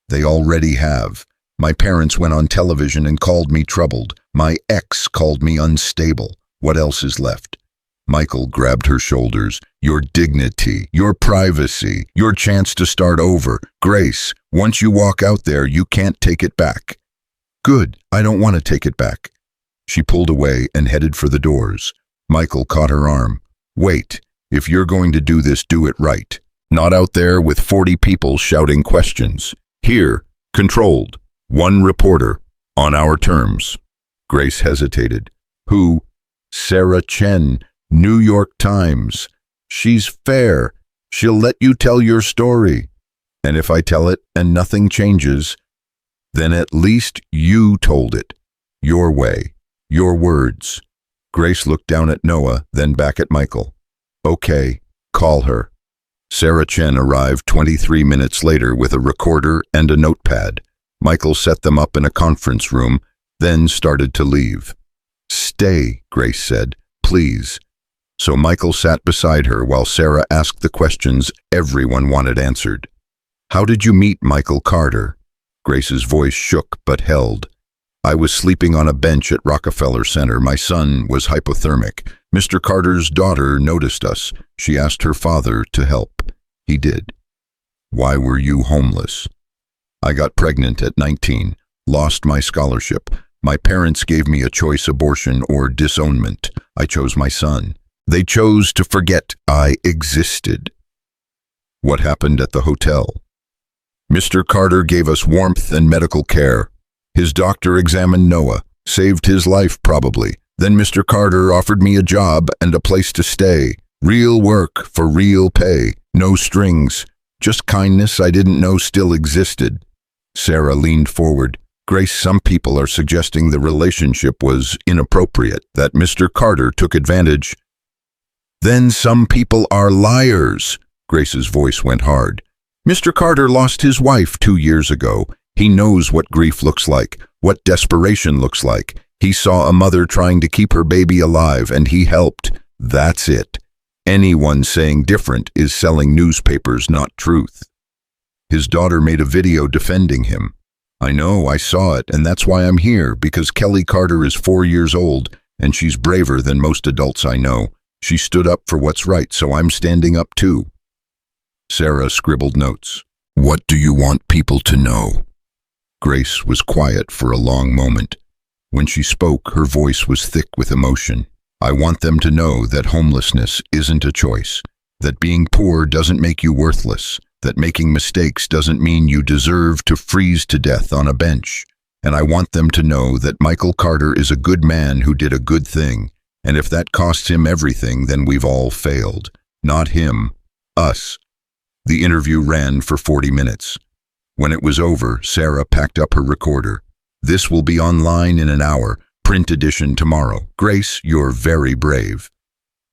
They already have. My parents went on television and called me troubled. My ex called me unstable. What else is left? Michael grabbed her shoulders. Your dignity, your privacy, your chance to start over. Grace, once you walk out there, you can't take it back. Good, I don't want to take it back. She pulled away and headed for the doors. Michael caught her arm. Wait, if you're going to do this, do it right. Not out there with 40 people shouting questions. Here, controlled. One reporter, on our terms. Grace hesitated. Who? Sarah Chen, New York Times. She's fair. She'll let you tell your story. And if I tell it and nothing changes, then at least you told it. Your way. Your words. Grace looked down at Noah, then back at Michael. Okay, call her. Sarah Chen arrived 23 minutes later with a recorder and a notepad. Michael set them up in a conference room, then started to leave. Stay, Grace said, please. So Michael sat beside her while Sarah asked the questions everyone wanted answered. How did you meet Michael Carter? Grace's voice shook but held. I was sleeping on a bench at Rockefeller Center. My son was hypothermic. Mr. Carter's daughter noticed us. She asked her father to help. He did. Why were you homeless? I got pregnant at 19, lost my scholarship. My parents gave me a choice: abortion or disownment. I chose my son. They chose to forget I existed. What happened at the hotel? Mr. Carter gave us warmth and medical care. His doctor examined Noah, saved his life probably. Then Mr. Carter offered me a job and a place to stay. Real work for real pay. No strings. Just kindness I didn't know still existed. Sarah leaned forward. Grace, some people are suggesting the relationship was inappropriate, that Mr. Carter took advantage. Then some people are liars. Grace's voice went hard. Mr. Carter lost his wife 2 years ago. He knows what grief looks like, what desperation looks like. He saw a mother trying to keep her baby alive, and he helped. That's it. Anyone saying different is selling newspapers, not truth. His daughter made a video defending him. I know, I saw it, and that's why I'm here, because Kelly Carter is 4 years old, and she's braver than most adults I know. She stood up for what's right, so I'm standing up too. Sarah scribbled notes. What do you want people to know? Grace was quiet for a long moment. When she spoke, her voice was thick with emotion. I want them to know that homelessness isn't a choice, that being poor doesn't make you worthless, that making mistakes doesn't mean you deserve to freeze to death on a bench. And I want them to know that Michael Carter is a good man who did a good thing, and if that costs him everything, then we've all failed. Not him, us. The interview ran for 40 minutes. When it was over, Sarah packed up her recorder. This will be online in an hour, print edition tomorrow. Grace, you're very brave.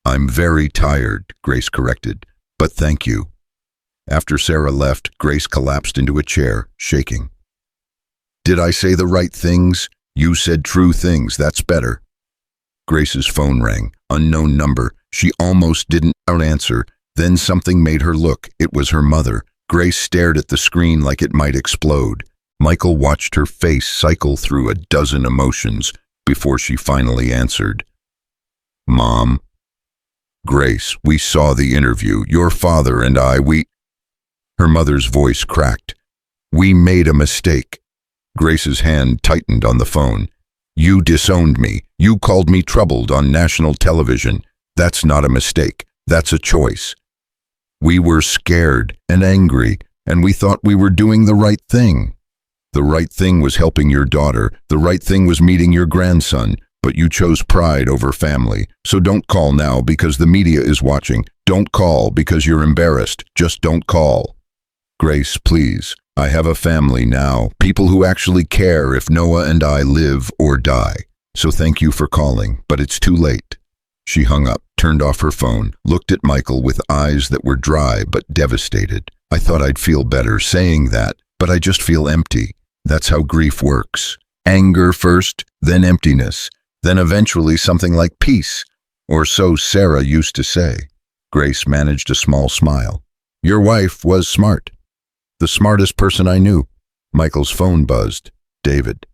I'm very tired, Grace corrected, but thank you. After Sarah left, Grace collapsed into a chair, shaking. Did I say the right things? You said true things, that's better. Grace's phone rang, unknown number. She almost didn't answer. Then something made her look. It was her mother. Grace stared at the screen like it might explode. Michael watched her face cycle through a dozen emotions before she finally answered. Mom. Grace, we saw the interview. Your father and I, Her mother's voice cracked. We made a mistake. Grace's hand tightened on the phone. You disowned me. You called me troubled on national television. That's not a mistake. That's a choice. We were scared and angry, and we thought we were doing the right thing. The right thing was helping your daughter. The right thing was meeting your grandson, but you chose pride over family. So don't call now because the media is watching. Don't call because you're embarrassed. Just don't call. Grace, please. I have a family now, people who actually care if Noah and I live or die. So thank you for calling, but it's too late. She hung up, turned off her phone, looked at Michael with eyes that were dry but devastated. I thought I'd feel better saying that, but I just feel empty. That's how grief works. Anger first, then emptiness, then eventually something like peace. Or so Sarah used to say. Grace managed a small smile. Your wife was smart. The smartest person I knew. Michael's phone buzzed. David.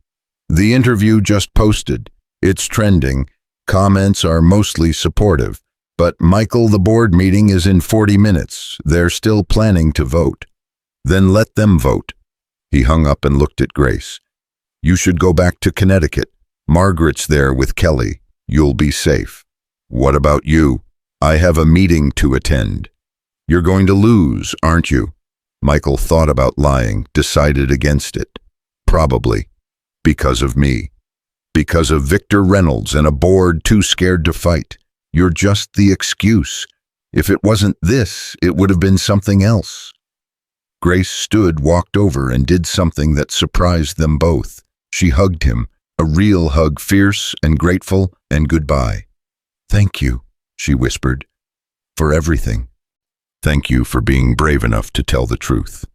The interview just posted. It's trending. Comments are mostly supportive. But Michael, the board meeting is in 40 minutes. They're still planning to vote. Then let them vote. He hung up and looked at Grace. You should go back to Connecticut. Margaret's there with Kelly. You'll be safe. What about you? I have a meeting to attend. You're going to lose, aren't you? Michael thought about lying, decided against it. Probably. Because of me. Because of Victor Reynolds and a board too scared to fight. You're just the excuse. If it wasn't this, it would have been something else. Grace stood, walked over, and did something that surprised them both. She hugged him, a real hug, fierce and grateful and goodbye. Thank you, she whispered, for everything. Thank you for being brave enough to tell the truth.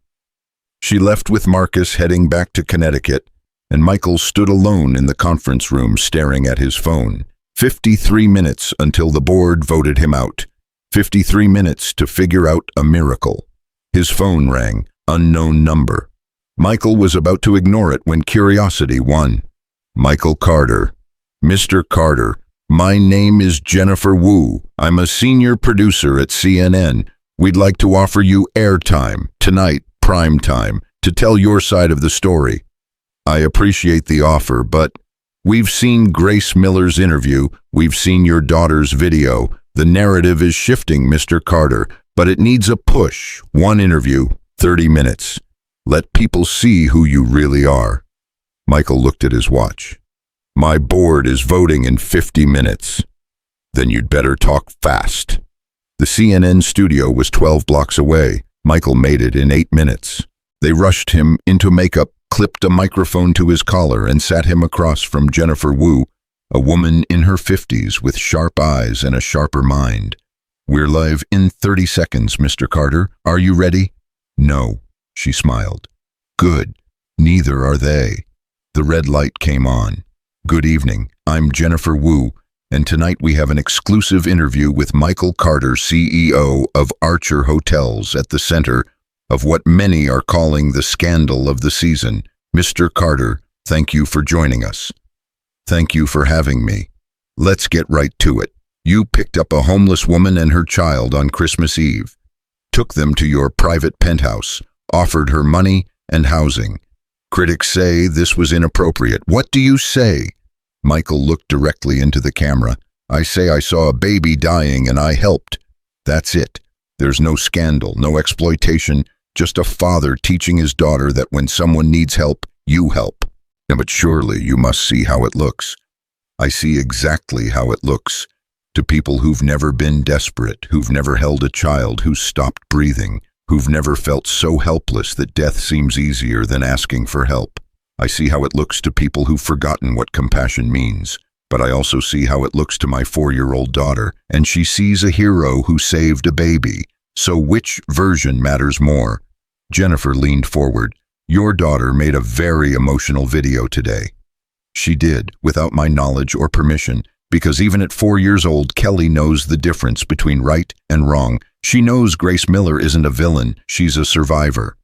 She left with Marcus, heading back to Connecticut, and Michael stood alone in the conference room staring at his phone. 53 minutes until the board voted him out. 53 minutes to figure out a miracle. His phone rang, unknown number. Michael was about to ignore it when curiosity won. Michael Carter. Mr. Carter, my name is Jennifer Wu. I'm a senior producer at CNN. We'd like to offer you airtime, tonight, prime time, to tell your side of the story. I appreciate the offer, but we've seen Grace Miller's interview, we've seen your daughter's video. The narrative is shifting, Mr. Carter, but it needs a push. One interview, 30 minutes. Let people see who you really are. Michael looked at his watch. My board is voting in 50 minutes. Then you'd better talk fast. The CNN studio was 12 blocks away. Michael made it in 8 minutes. They rushed him into makeup, clipped a microphone to his collar, and sat him across from Jennifer Wu, a woman in her 50s with sharp eyes and a sharper mind. We're live in 30 seconds, Mr. Carter. Are you ready? No, she smiled. Good. Neither are they. The red light came on. Good evening. I'm Jennifer Wu, and tonight we have an exclusive interview with Michael Carter, CEO of Archer Hotels, at the center of what many are calling the scandal of the season. Mr. Carter, thank you for joining us. Thank you for having me. Let's get right to it. You picked up a homeless woman and her child on Christmas Eve, took them to your private penthouse, offered her money and housing. Critics say this was inappropriate. What do you say? Michael looked directly into the camera. I say I saw a baby dying and I helped. That's it. There's no scandal, no exploitation, just a father teaching his daughter that when someone needs help, you help. But surely you must see how it looks. I see exactly how it looks. To people who've never been desperate, who've never held a child who's stopped breathing, who've never felt so helpless that death seems easier than asking for help. I see how it looks to people who've forgotten what compassion means. But I also see how it looks to my 4-year-old daughter, and she sees a hero who saved a baby. So which version matters more? Jennifer leaned forward. Your daughter made a very emotional video today. She did, without my knowledge or permission, because even at 4 years old, Kelly knows the difference between right and wrong. She knows Grace Miller isn't a villain, she's a survivor.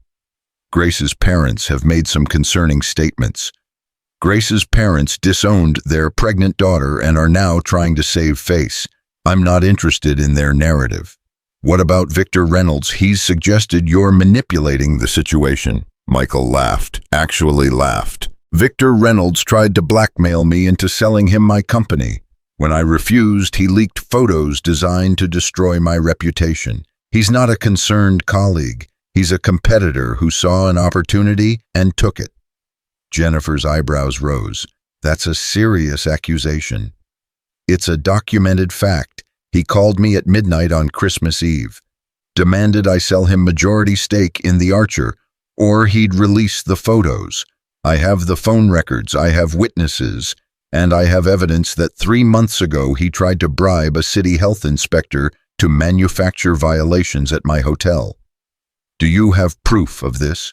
Grace's parents have made some concerning statements. Grace's parents disowned their pregnant daughter and are now trying to save face. I'm not interested in their narrative. What about Victor Reynolds? He's suggested you're manipulating the situation. Michael laughed, actually laughed. Victor Reynolds tried to blackmail me into selling him my company. When I refused, he leaked photos designed to destroy my reputation. He's not a concerned colleague. He's a competitor who saw an opportunity and took it. Jennifer's eyebrows rose. That's a serious accusation. It's a documented fact. He called me at midnight on Christmas Eve, demanded I sell him majority stake in the Archer, or he'd release the photos. I have the phone records, I have witnesses, and I have evidence that 3 months ago he tried to bribe a city health inspector to manufacture violations at my hotel. Do you have proof of this?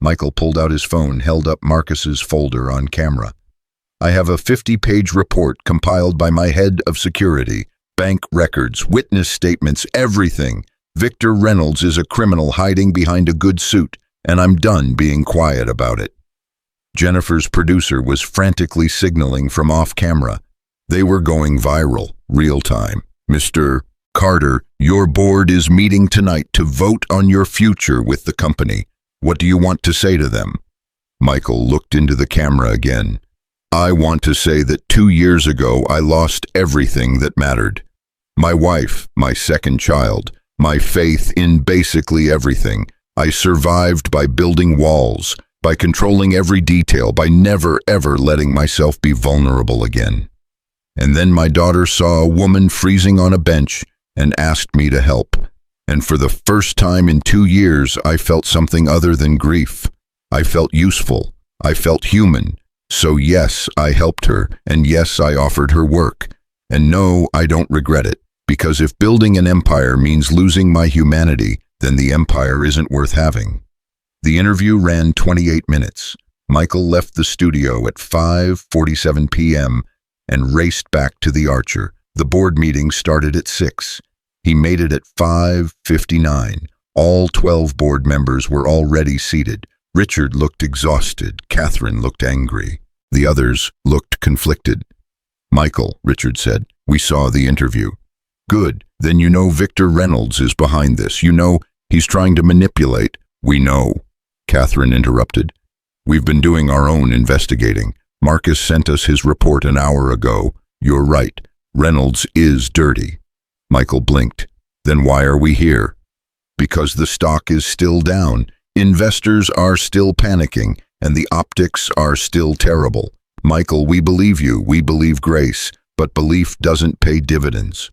Michael pulled out his phone, held up Marcus's folder on camera. I have a 50-page report compiled by my head of security, bank records, witness statements, everything. Victor Reynolds is a criminal hiding behind a good suit, and I'm done being quiet about it." Jennifer's producer was frantically signaling from off-camera. They were going viral, real time. "Mr. Carter, your board is meeting tonight to vote on your future with the company. What do you want to say to them?" Michael looked into the camera again. "I want to say that 2 years ago I lost everything that mattered. My wife, my second child, my faith in basically everything. I survived by building walls, by controlling every detail, by never ever letting myself be vulnerable again. And then my daughter saw a woman freezing on a bench and asked me to help. And for the first time in 2 years, I felt something other than grief. I felt useful. I felt human. So yes, I helped her, and yes, I offered her work. And no, I don't regret it, because if building an empire means losing my humanity, then the empire isn't worth having." The interview ran 28 minutes. Michael left the studio at 5:47 p.m. and raced back to the Archer. The board meeting started at 6. He made it at 5:59. All 12 board members were already seated. Richard looked exhausted. Catherine looked angry. The others looked conflicted. "Michael," Richard said, "we saw the interview." "Good. Then you know Victor Reynolds is behind this. You know he's trying to manipulate." "We know," Catherine interrupted. "We've been doing our own investigating. Marcus sent us his report an hour ago. You're right. Reynolds is dirty." Michael blinked. "Then why are we here?" "Because the stock is still down. Investors are still panicking, and the optics are still terrible. Michael, we believe you. We believe Grace, but belief doesn't pay dividends."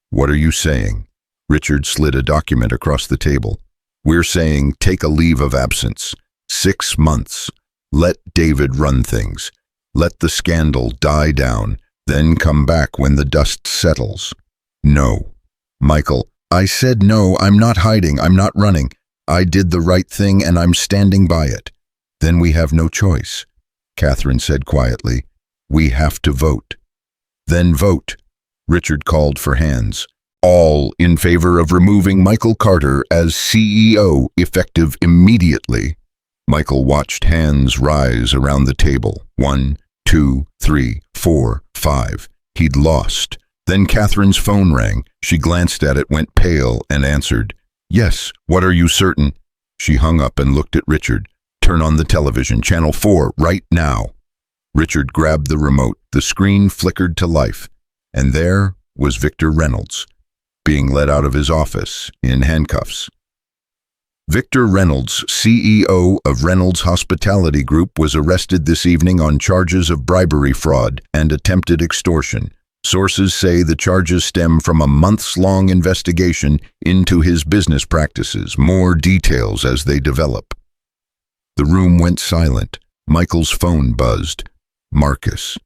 "What are you saying?" Richard slid a document across the table. "We're saying take a leave of absence. 6 months. Let David run things. Let the scandal die down, then come back when the dust settles." "No." "Michael, I said no. I'm not hiding. I'm not running. I did the right thing and I'm standing by it." "Then we have no choice," Catherine said quietly. "We have to vote." "Then vote." Richard called for hands. "All in favor of removing Michael Carter as CEO, effective immediately." Michael watched hands rise around the table. 1, 2, 3, 4, 5. He'd lost. Then Catherine's phone rang. She glanced at it, went pale, and answered. "Yes, what are you certain?" She hung up and looked at Richard. "Turn on the television, channel 4, right now." Richard grabbed the remote. The screen flickered to life. And there was Victor Reynolds, being led out of his office in handcuffs. Victor Reynolds, CEO of Reynolds Hospitality Group, was arrested this evening on charges of bribery, fraud, and attempted extortion. Sources say the charges stem from a months-long investigation into his business practices. More details as they develop. The room went silent. Michael's phone buzzed. "Marcus,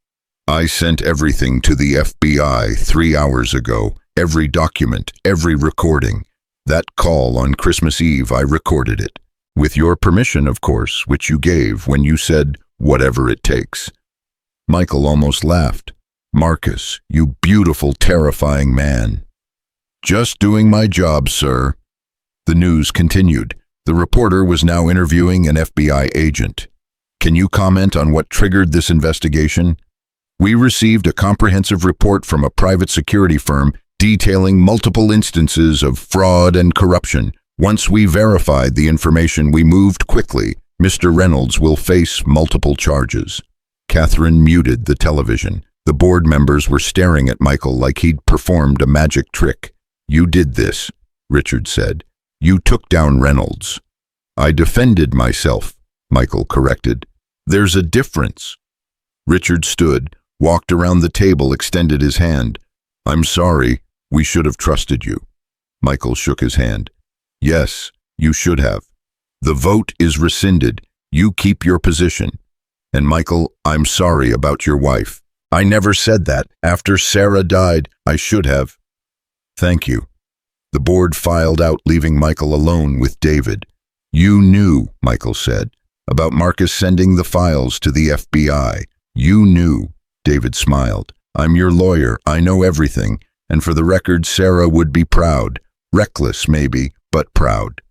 I sent everything to the FBI 3 hours ago. Every document, every recording. That call on Christmas Eve, I recorded it. With your permission, of course, which you gave when you said, 'Whatever it takes.'" Michael almost laughed. "Marcus, you beautiful, terrifying man." "Just doing my job, sir." The news continued. The reporter was now interviewing an FBI agent. "Can you comment on what triggered this investigation?" "We received a comprehensive report from a private security firm detailing multiple instances of fraud and corruption. Once we verified the information, we moved quickly. Mr. Reynolds will face multiple charges." Catherine muted the television. The board members were staring at Michael like he'd performed a magic trick. "You did this," Richard said. "You took down Reynolds." "I defended myself," Michael corrected. "There's a difference." Richard stood, walked around the table, extended his hand. "I'm sorry, we should have trusted you." Michael shook his hand. "Yes, you should have. The vote is rescinded. You keep your position. And Michael, I'm sorry about your wife. I never said that. After Sarah died, I should have." "Thank you." The board filed out, leaving Michael alone with David. "You knew," Michael said, "about Marcus sending the files to the FBI. You knew." David smiled. "I'm your lawyer. I know everything. And for the record, Sarah would be proud. Reckless, maybe, but proud."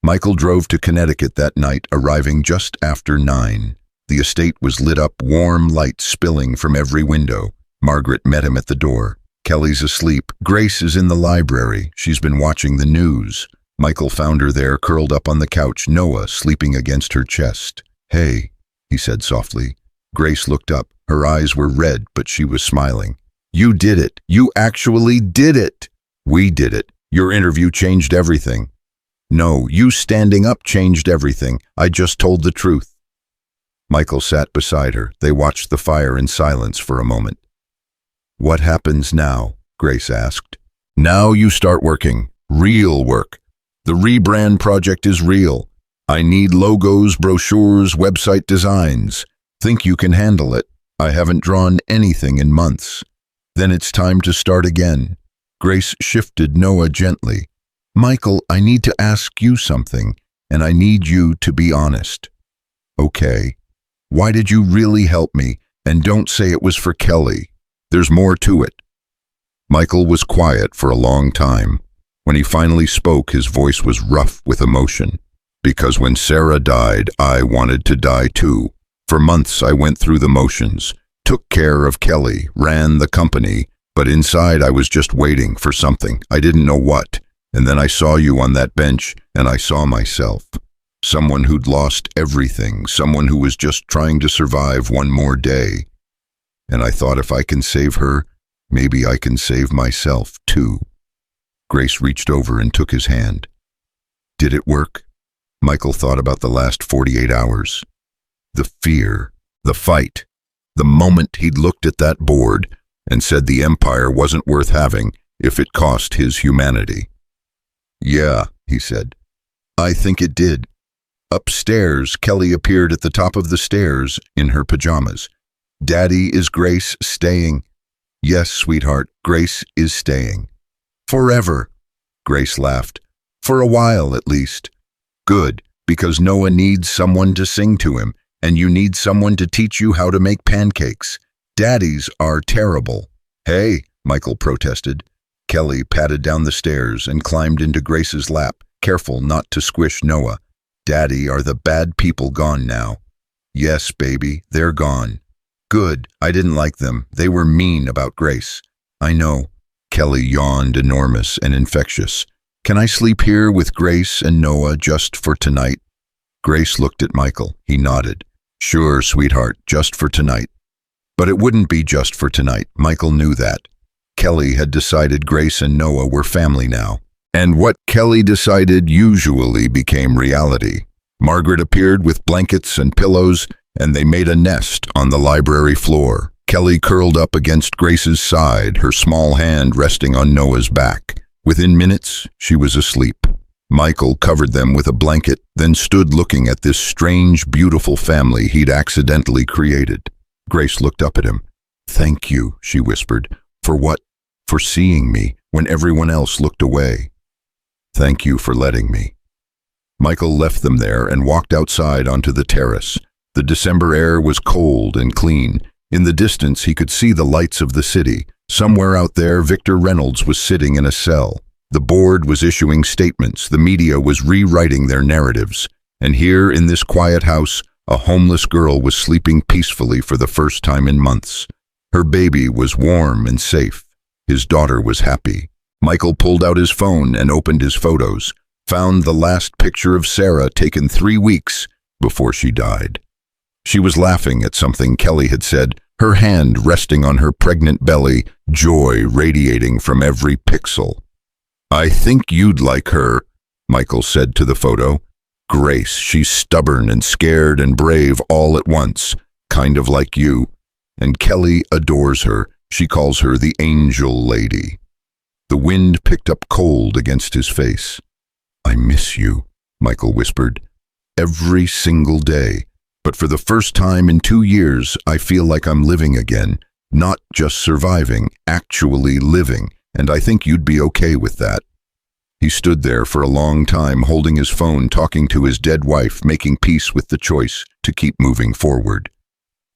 Michael drove to Connecticut that night, arriving just after 9. The estate was lit up, warm light spilling from every window. Margaret met him at the door. Kelly's asleep. Grace is in the library. She's been watching the news. Michael found her there, curled up on the couch, Noah sleeping against her chest. "Hey," he said softly. Grace looked up. Her eyes were red, but she was smiling. "You did it. You actually did it." "We did it. Your interview changed everything." "No, you standing up changed everything. I just told the truth." Michael sat beside her. They watched the fire in silence for a moment. "What happens now?" Grace asked. "Now you start working. Real work. The rebrand project is real. I need logos, brochures, website designs. Think you can handle it? I haven't drawn anything in months." "Then it's time to start again." Grace shifted Noah gently. "Michael, I need to ask you something, and I need you to be honest." "Okay. Why did you really help me? And don't say it was for Kelly. There's more to it." Michael was quiet for a long time. When he finally spoke, his voice was rough with emotion. "Because when Sarah died, I wanted to die too. For months I went through the motions, took care of Kelly, ran the company, but inside I was just waiting for something. I didn't know what. And then I saw you on that bench, and I saw myself. Someone who'd lost everything, someone who was just trying to survive one more day. And I thought, if I can save her, maybe I can save myself too." Grace reached over and took his hand. "Did it work?" Michael thought about the last 48 hours. The fear, the fight, the moment he'd looked at that board and said the empire wasn't worth having if it cost his humanity. "Yeah," he said. "I think it did." Upstairs, Kelly appeared at the top of the stairs in her pajamas. "Daddy, is Grace staying?" "Yes, sweetheart, Grace is staying." "Forever?" Grace laughed. "For a while, at least." "Good, because Noah needs someone to sing to him, and you need someone to teach you how to make pancakes. Daddies are terrible." "Hey," Michael protested. Kelly patted down the stairs and climbed into Grace's lap, careful not to squish Noah. "Daddy, are the bad people gone now?" "Yes, baby, they're gone." "Good, I didn't like them. They were mean about Grace." "I know." Kelly yawned, enormous and infectious. "Can I sleep here with Grace and Noah just for tonight?" Grace looked at Michael. He nodded. "Sure, sweetheart, just for tonight." But it wouldn't be just for tonight. Michael knew that. Kelly had decided Grace and Noah were family now. And what Kelly decided usually became reality. Margaret appeared with blankets and pillows, and they made a nest on the library floor. Kelly curled up against Grace's side, her small hand resting on Noah's back. Within minutes, she was asleep. Michael covered them with a blanket, then stood looking at this strange, beautiful family he'd accidentally created. Grace looked up at him. "Thank you," she whispered. "For what?" "For seeing me when everyone else looked away." "Thank you for letting me." Michael left them there and walked outside onto the terrace. The December air was cold and clean. In the distance, he could see the lights of the city. Somewhere out there, Victor Reynolds was sitting in a cell. The board was issuing statements. The media was rewriting their narratives. And here, in this quiet house, a homeless girl was sleeping peacefully for the first time in months. Her baby was warm and safe. His daughter was happy. Michael pulled out his phone and opened his photos, found the last picture of Sarah taken 3 weeks before she died. She was laughing at something Kelly had said, her hand resting on her pregnant belly, joy radiating from every pixel. "I think you'd like her," Michael said to the photo. "Grace, she's stubborn and scared and brave all at once, kind of like you. And Kelly adores her. She calls her the Angel Lady." The wind picked up cold against his face. "I miss you," Michael whispered. "Every single day. But for the first time in 2 years, I feel like I'm living again. Not just surviving, actually living. And I think you'd be okay with that." He stood there for a long time, holding his phone, talking to his dead wife, making peace with the choice to keep moving forward.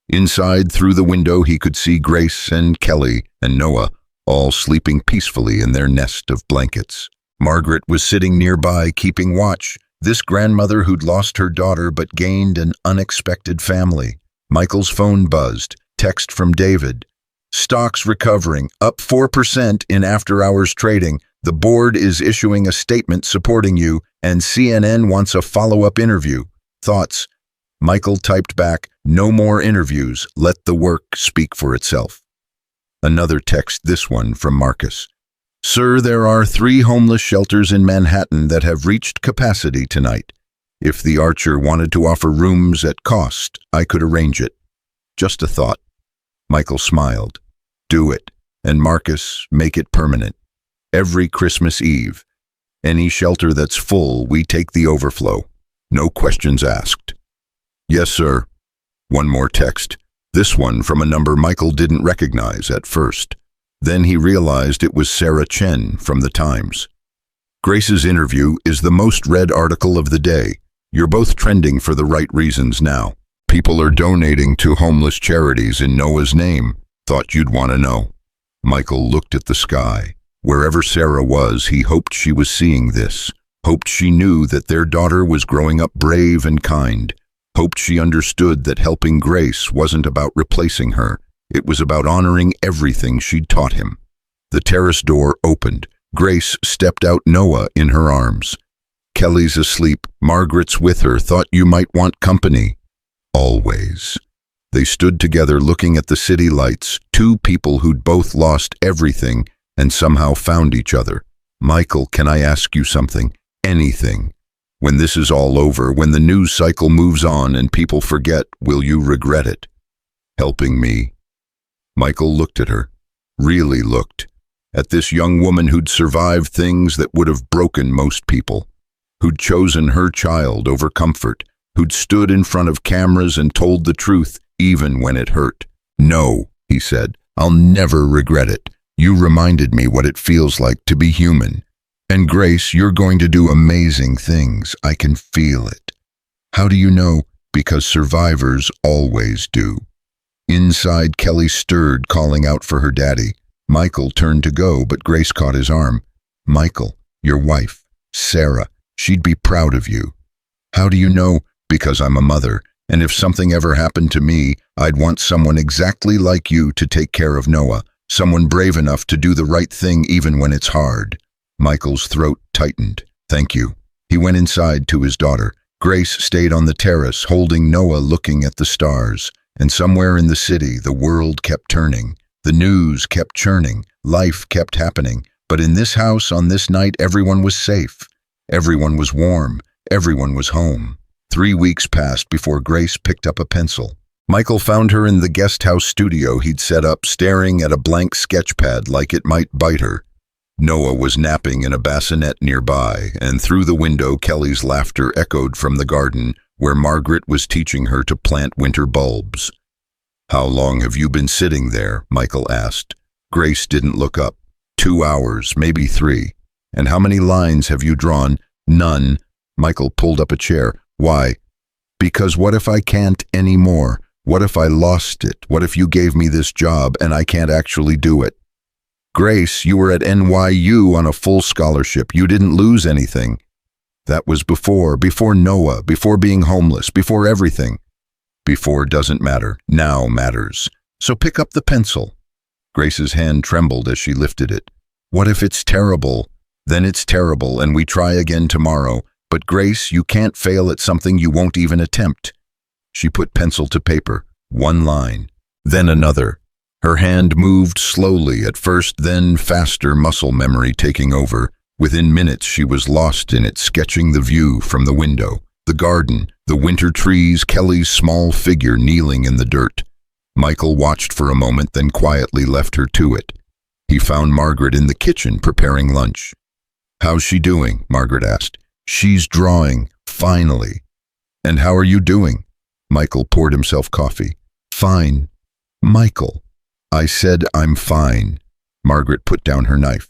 Inside, through the window, he could see Grace and Kelly and Noah, all sleeping peacefully in their nest of blankets. Margaret was sitting nearby, keeping watch. This grandmother who'd lost her daughter but gained an unexpected family. Michael's phone buzzed. Text from David. Stocks recovering, up 4% in after-hours trading. The board is issuing a statement supporting you, and CNN wants a follow-up interview. Thoughts? Michael typed back, no more interviews. Let the work speak for itself. Another text, this one from Marcus. Sir, there are 3 homeless shelters in Manhattan that have reached capacity tonight. If the Archer wanted to offer rooms at cost, I could arrange it. Just a thought. Michael smiled. Do it. And Marcus, make it permanent. Every Christmas Eve. Any shelter that's full, we take the overflow. No questions asked. Yes, sir. One more text. This one from a number Michael didn't recognize at first. Then he realized it was Sarah Chen from the Times. Grace's interview is the most read article of the day. You're both trending for the right reasons now. People are donating to homeless charities in Noah's name. Thought you'd want to know. Michael looked at the sky. Wherever Sarah was, he hoped she was seeing this. Hoped she knew that their daughter was growing up brave and kind. Hoped she understood that helping Grace wasn't about replacing her. It was about honoring everything she'd taught him. The terrace door opened. Grace stepped out, Noah in her arms. Kelly's asleep. Margaret's with her. Thought you might want company. Always. They stood together looking at the city lights, 2 people who'd both lost everything and somehow found each other. Michael, can I ask you something? Anything. When this is all over, when the news cycle moves on and people forget, will you regret it? Helping me. Michael looked at her, really looked, at this young woman who'd survived things that would have broken most people, who'd chosen her child over comfort, who'd stood in front of cameras and told the truth even when it hurt. No, he said, I'll never regret it. You reminded me what it feels like to be human. And Grace, you're going to do amazing things. I can feel it. How do you know? Because survivors always do. Inside, Kelly stirred, calling out for her daddy. Michael turned to go, but Grace caught his arm. Michael, your wife, Sarah, she'd be proud of you. How do you know? Because I'm a mother, and if something ever happened to me, I'd want someone exactly like you to take care of Noah, someone brave enough to do the right thing even when it's hard. Michael's throat tightened. Thank you. He went inside to his daughter. Grace stayed on the terrace, holding Noah, looking at the stars. And somewhere in the city, the world kept turning. The news kept churning. Life kept happening. But in this house, on this night, everyone was safe. Everyone was warm. Everyone was home. 3 weeks passed before Grace picked up a pencil. Michael found her in the guest house studio he'd set up, staring at a blank sketch pad like it might bite her. Noah was napping in a bassinet nearby, and through the window Kelly's laughter echoed from the garden, where Margaret was teaching her to plant winter bulbs. How long have you been sitting there? Michael asked. Grace didn't look up. 2 hours, maybe 3. And how many lines have you drawn? None. Michael pulled up a chair. Why? Because what if I can't anymore? What if I lost it? What if you gave me this job and I can't actually do it? Grace, you were at NYU on a full scholarship. You didn't lose anything. That was before Noah, before being homeless, before everything. Before doesn't matter, now matters. So pick up the pencil. Grace's hand trembled as she lifted it. What if it's terrible? Then it's terrible and we try again tomorrow. But Grace, you can't fail at something you won't even attempt. She put pencil to paper, 1 line, then another. Her hand moved slowly at first, then faster, muscle memory taking over. Within minutes she was lost in it, sketching the view from the window. The garden, the winter trees, Kelly's small figure kneeling in the dirt. Michael watched for a moment, then quietly left her to it. He found Margaret in the kitchen preparing lunch. How's she doing? Margaret asked. She's drawing, finally. And how are you doing? Michael poured himself coffee. Fine. Michael. I said I'm fine. Margaret put down her knife.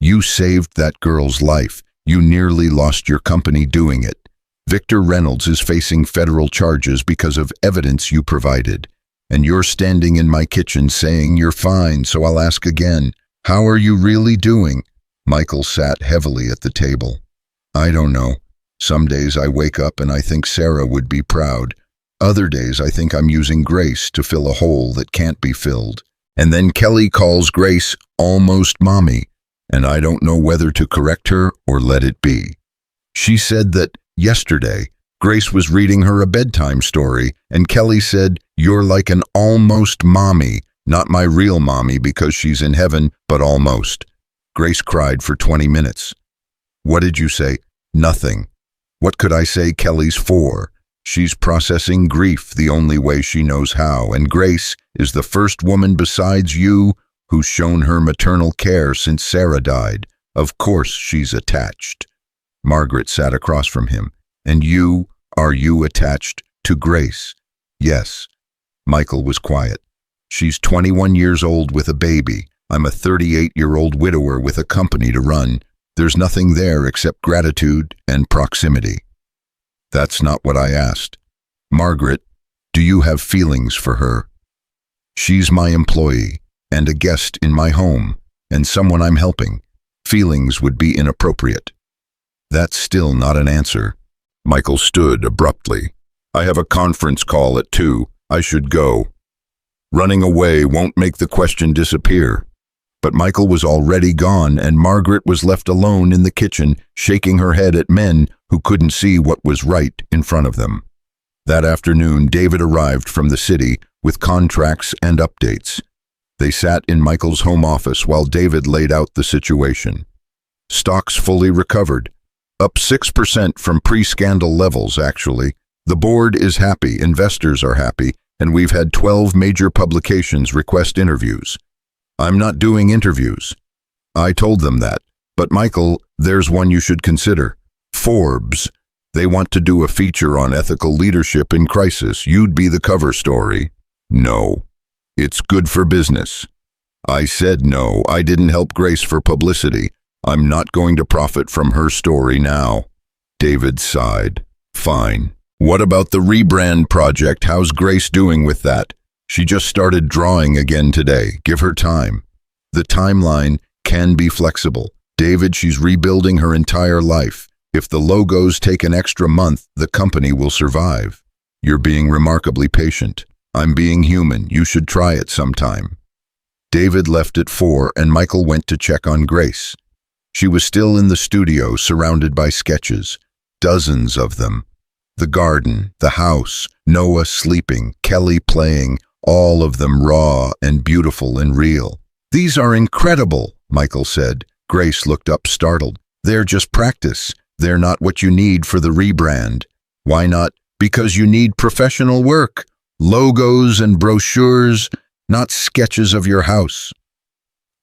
You saved that girl's life. You nearly lost your company doing it. Victor Reynolds is facing federal charges because of evidence you provided. And you're standing in my kitchen saying you're fine, so I'll ask again. How are you really doing? Michael sat heavily at the table. I don't know. Some days I wake up and I think Sarah would be proud. Other days I think I'm using Grace to fill a hole that can't be filled. And then Kelly calls Grace almost mommy, and I don't know whether to correct her or let it be. She said that yesterday Grace was reading her a bedtime story, and Kelly said, "You're like an almost mommy, not my real mommy because she's in heaven, but almost." Grace cried for 20 minutes. What did you say? Nothing. What could I say Kelly's for? She's processing grief the only way she knows how, and Grace is the first woman besides you who's shown her maternal care since Sarah died. Of course she's attached. Margaret sat across from him. And are you attached to Grace? Yes. Michael was quiet. She's 21 years old with a baby. I'm a 38-year-old widower with a company to run. There's nothing there except gratitude and proximity. That's not what I asked. Margaret, do you have feelings for her? She's my employee and a guest in my home and someone I'm helping. Feelings would be inappropriate. That's still not an answer. Michael stood abruptly. I have a conference call at 2. I should go. Running away won't make the question disappear. But Michael was already gone, and Margaret was left alone in the kitchen, shaking her head at men who couldn't see what was right in front of them. That afternoon, David arrived from the city with contracts and updates. They sat in Michael's home office while David laid out the situation. Stocks fully recovered. Up 6% from pre-scandal levels, actually. The board is happy, investors are happy, and we've had 12 major publications request interviews. I'm not doing interviews. I told them that. But Michael, there's one you should consider. Forbes. They want to do a feature on ethical leadership in crisis. You'd be the cover story. No. It's good for business. I said no. I didn't help Grace for publicity. I'm not going to profit from her story now. David sighed. Fine. What about the rebrand project? How's Grace doing with that? She just started drawing again today. Give her time. The timeline can be flexible. David, she's rebuilding her entire life. If the logos take an extra month, the company will survive. You're being remarkably patient. I'm being human. You should try it sometime. David left at 4 and Michael went to check on Grace. She was still in the studio, surrounded by sketches. Dozens of them. The garden, the house, Noah sleeping, Kelly playing, all of them raw and beautiful and real. These are incredible, Michael said. Grace looked up startled. They're just practice. They're not what you need for the rebrand. Why not? Because you need professional work. Logos and brochures, not sketches of your house.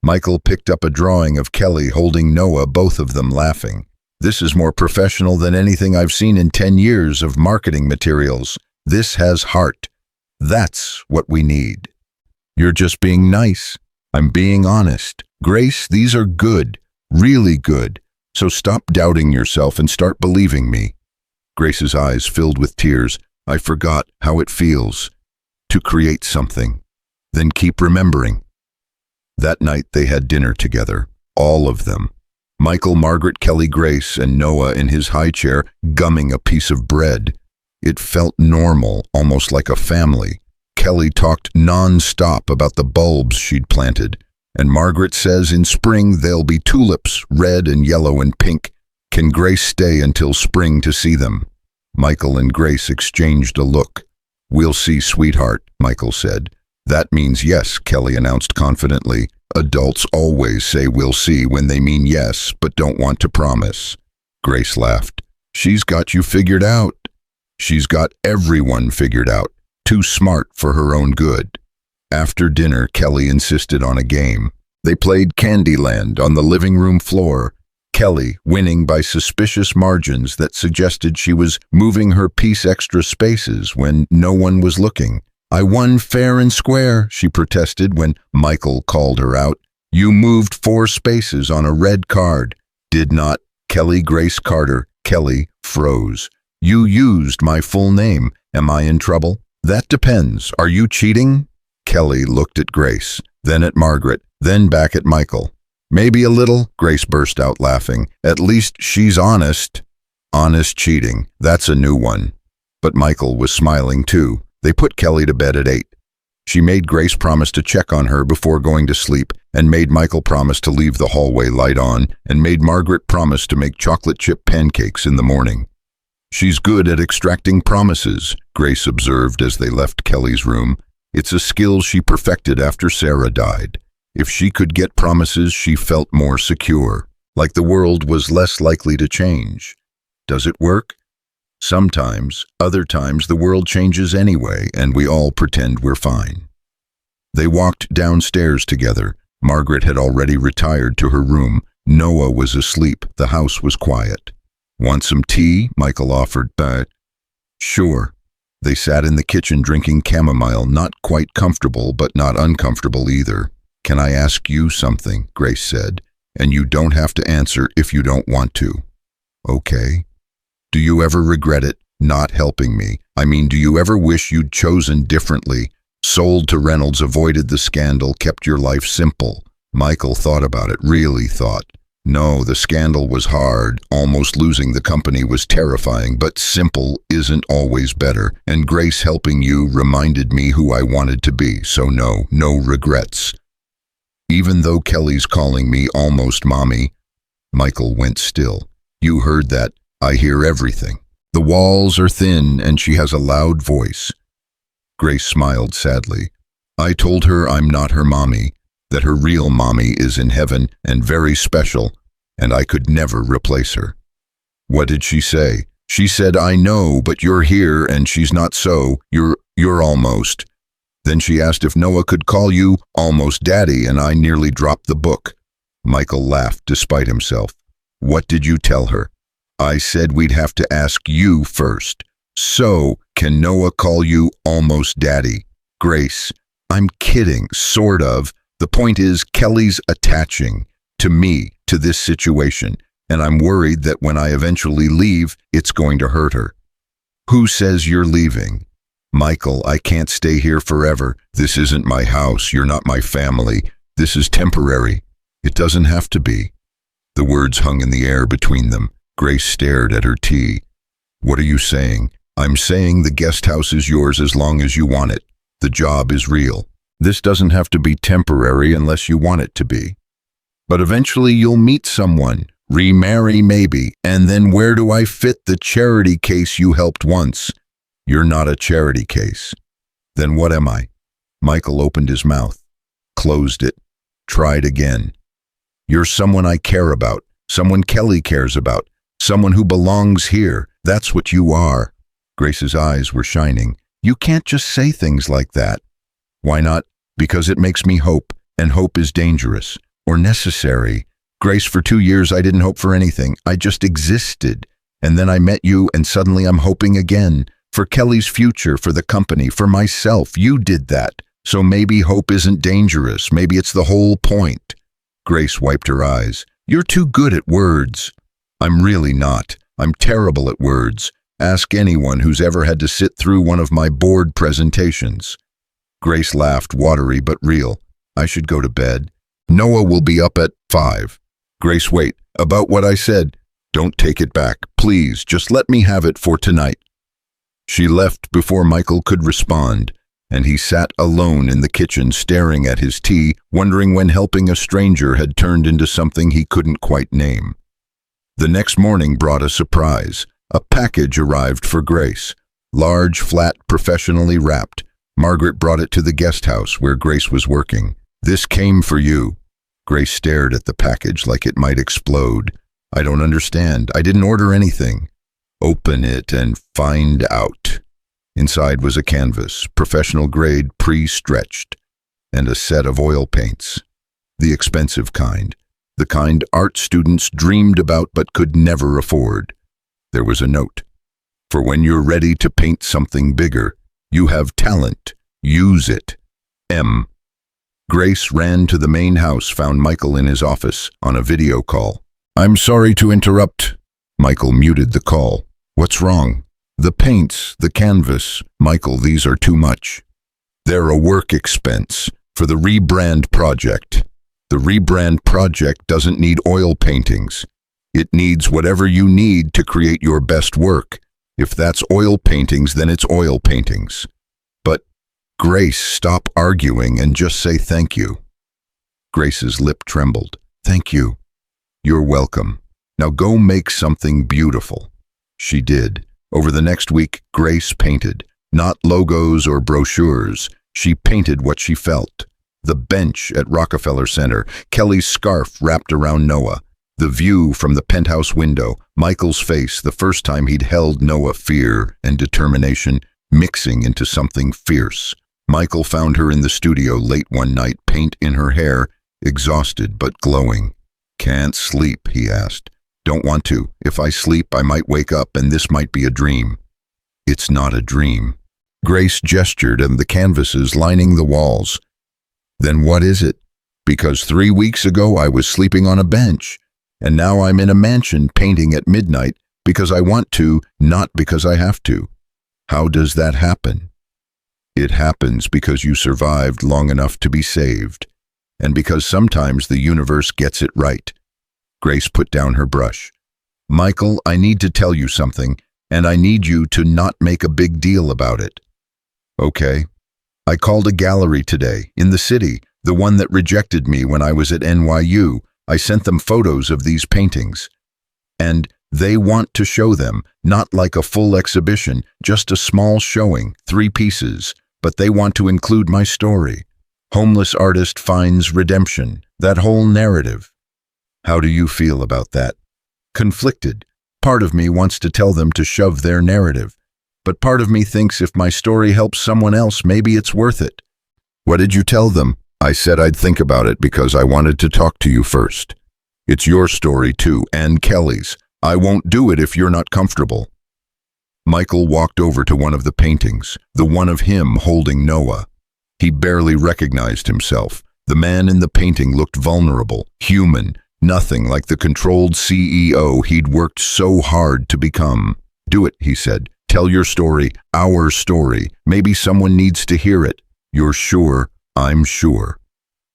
Michael picked up a drawing of Kelly holding Noah, both of them laughing. This is more professional than anything I've seen in 10 years of marketing materials. This has heart. That's what we need. You're just being nice. I'm being honest. Grace, these are good, really good. So stop doubting yourself and start believing me. Grace's eyes filled with tears. I forgot how it feels to create something. Then keep remembering. That night they had dinner together, all of them. Michael, Margaret, Kelly, Grace, and Noah in his high chair, gumming a piece of bread. It felt normal, almost like a family. Kelly talked non-stop about the bulbs she'd planted. And Margaret says in spring there'll be tulips, red and yellow and pink. Can Grace stay until spring to see them? Michael and Grace exchanged a look. We'll see, sweetheart, Michael said. That means yes, Kelly announced confidently. Adults always say we'll see when they mean yes, but don't want to promise. Grace laughed. She's got you figured out. She's got everyone figured out. Too smart for her own good. After dinner, Kelly insisted on a game. They played Candyland on the living room floor, Kelly winning by suspicious margins that suggested she was moving her piece extra spaces when no one was looking. I won fair and square, she protested when Michael called her out. You moved 4 spaces on a red card. Did not. Kelly Grace Carter. Kelly froze. You used my full name. Am I in trouble? That depends. Are you cheating? Kelly looked at Grace, then at Margaret, then back at Michael. Maybe a little, Grace burst out laughing. At least she's honest. Honest cheating, that's a new one. But Michael was smiling too. They put Kelly to bed at 8. She made Grace promise to check on her before going to sleep, and made Michael promise to leave the hallway light on, and made Margaret promise to make chocolate chip pancakes in the morning. She's good at extracting promises, Grace observed as they left Kelly's room. It's a skill she perfected after Sarah died. If she could get promises, she felt more secure, like the world was less likely to change. Does it work? Sometimes. Other times the world changes anyway, and we all pretend we're fine. They walked downstairs together. Margaret had already retired to her room. Noah was asleep. The house was quiet. Want some tea? Michael offered. Sure. They sat in the kitchen drinking chamomile, not quite comfortable, but not uncomfortable either. Can I ask you something? Grace said. And you don't have to answer if you don't want to. Okay. Do you ever regret it, not helping me? I mean, do you ever wish you'd chosen differently? Sold to Reynolds, avoided the scandal, kept your life simple. Michael thought about it, really thought. No, the scandal was hard. Almost losing the company was terrifying, but simple isn't always better. And Grace helping you reminded me who I wanted to be, so no regrets. Even though Kelly's calling me almost mommy, Michael went still. You heard that. I hear everything. The walls are thin and she has a loud voice. Grace smiled sadly. I told her I'm not her mommy, that her real mommy is in heaven and very special, and I could never replace her. What did she say? She said, I know, but you're here and she's not, so you're almost. Then she asked if Noah could call you almost daddy, and I nearly dropped the book. Michael laughed despite himself. What did you tell her? I said we'd have to ask you first. So, can Noah call you almost daddy? Grace, I'm kidding, sort of. The point is, Kelly's attaching to me, to this situation, and I'm worried that when I eventually leave, it's going to hurt her. Who says you're leaving? Michael, I can't stay here forever. This isn't my house. You're not my family. This is temporary. It doesn't have to be. The words hung in the air between them. Grace stared at her tea. What are you saying? I'm saying the guest house is yours as long as you want it. The job is real. This doesn't have to be temporary unless you want it to be. But eventually you'll meet someone, remarry maybe, and then where do I fit the charity case you helped once? You're not a charity case. Then what am I? Michael opened his mouth, closed it, tried again. You're someone I care about, someone Kelly cares about, someone who belongs here. That's what you are. Grace's eyes were shining. You can't just say things like that. Why not? Because it makes me hope, and hope is dangerous, or necessary. Grace, for 2 years I didn't hope for anything. I just existed. And then I met you, and suddenly I'm hoping again. For Kelly's future, for the company, for myself. You did that. So maybe hope isn't dangerous. Maybe it's the whole point. Grace wiped her eyes. You're too good at words. I'm really not. I'm terrible at words. Ask anyone who's ever had to sit through one of my board presentations. Grace laughed, watery but real. I should go to bed. Noah will be up at 5. Grace, wait. About what I said. Don't take it back. Please, just let me have it for tonight. She left before Michael could respond, and he sat alone in the kitchen staring at his tea, wondering when helping a stranger had turned into something he couldn't quite name. The next morning brought a surprise. A package arrived for Grace. Large, flat, professionally wrapped. Margaret brought it to the guest house where Grace was working. This came for you. Grace stared at the package like it might explode. I don't understand. I didn't order anything. Open it and find out. Inside was a canvas, professional grade, pre-stretched, and a set of oil paints. The expensive kind. The kind art students dreamed about but could never afford. There was a note. For when you're ready to paint something bigger, you have talent. Use it. M. Grace ran to the main house, found Michael in his office on a video call. I'm sorry to interrupt. Michael muted the call. What's wrong? The paints, the canvas. Michael, these are too much. They're a work expense for the rebrand project. The rebrand project doesn't need oil paintings. It needs whatever you need to create your best work. If that's oil paintings, then it's oil paintings. But, Grace, stop arguing and just say thank you. Grace's lip trembled. Thank you. You're welcome. Now go make something beautiful. She did. Over the next week, Grace painted. Not logos or brochures. She painted what she felt. The bench at Rockefeller Center, Kelly's scarf wrapped around Noah, the view from the penthouse window, Michael's face the first time he'd held Noah, fear and determination mixing into something fierce. Michael found her in the studio late one night, paint in her hair, exhausted but glowing. Can't sleep, he asked. Don't want to. If I sleep, I might wake up and this might be a dream. It's not a dream. Grace gestured at the canvases lining the walls. Then what is it? Because 3 weeks ago I was sleeping on a bench, and now I'm in a mansion painting at midnight because I want to, not because I have to. How does that happen? It happens because you survived long enough to be saved, and because sometimes the universe gets it right. Grace put down her brush. Michael, I need to tell you something, and I need you to not make a big deal about it. Okay. I called a gallery today, in the city, the one that rejected me when I was at NYU. I sent them photos of these paintings. And they want to show them, not like a full exhibition, just a small showing, 3 pieces, but they want to include my story. Homeless artist finds redemption, that whole narrative. How do you feel about that? Conflicted. Part of me wants to tell them to shove their narrative. But part of me thinks if my story helps someone else, maybe it's worth it. What did you tell them? I said I'd think about it because I wanted to talk to you first. It's your story too, and Kelly's. I won't do it if you're not comfortable. Michael walked over to one of the paintings, the one of him holding Noah. He barely recognized himself. The man in the painting looked vulnerable, human, nothing like the controlled CEO he'd worked so hard to become. Do it, he said. Tell your story, our story. Maybe someone needs to hear it. You're sure? I'm sure.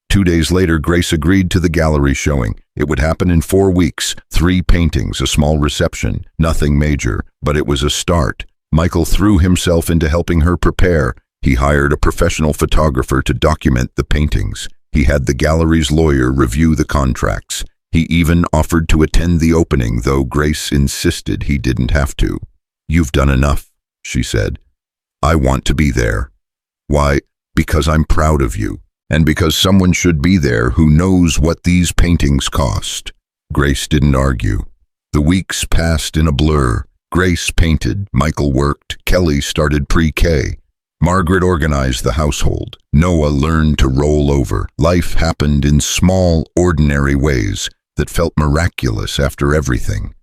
2 days later, Grace agreed to the gallery showing. It would happen in 4 weeks, 3 paintings, a small reception, nothing major, but it was a start. Michael threw himself into helping her prepare. He hired a professional photographer to document the paintings. He had the gallery's lawyer review the contracts. He even offered to attend the opening, though Grace insisted he didn't have to. You've done enough, she said. I want to be there. Why? Because I'm proud of you, and because someone should be there who knows what these paintings cost. Grace didn't argue. The weeks passed in a blur. Grace painted, Michael worked, Kelly started pre-K. Margaret organized the household. Noah learned to roll over. Life happened in small, ordinary ways that felt miraculous after everything.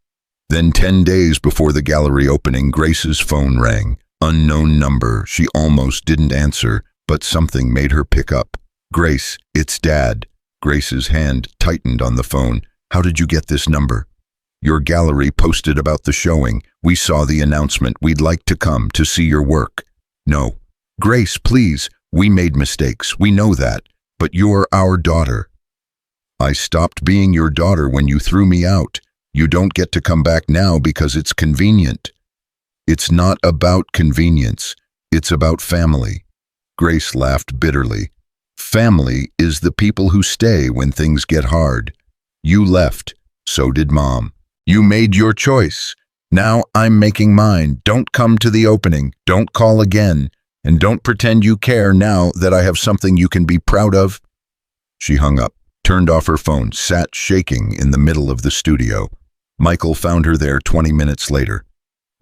Then 10 days before the gallery opening, Grace's phone rang. Unknown number. She almost didn't answer, but something made her pick up. Grace, it's Dad. Grace's hand tightened on the phone. How did you get this number? Your gallery posted about the showing. We saw the announcement. We'd like to come to see your work. No. Grace, please. We made mistakes. We know that. But you're our daughter. I stopped being your daughter when you threw me out. You don't get to come back now because it's convenient. It's not about convenience. It's about family. Grace laughed bitterly. Family is the people who stay when things get hard. You left. So did Mom. You made your choice. Now I'm making mine. Don't come to the opening. Don't call again. And don't pretend you care now that I have something you can be proud of. She hung up, turned off her phone, sat shaking in the middle of the studio. Michael found her there 20 minutes later.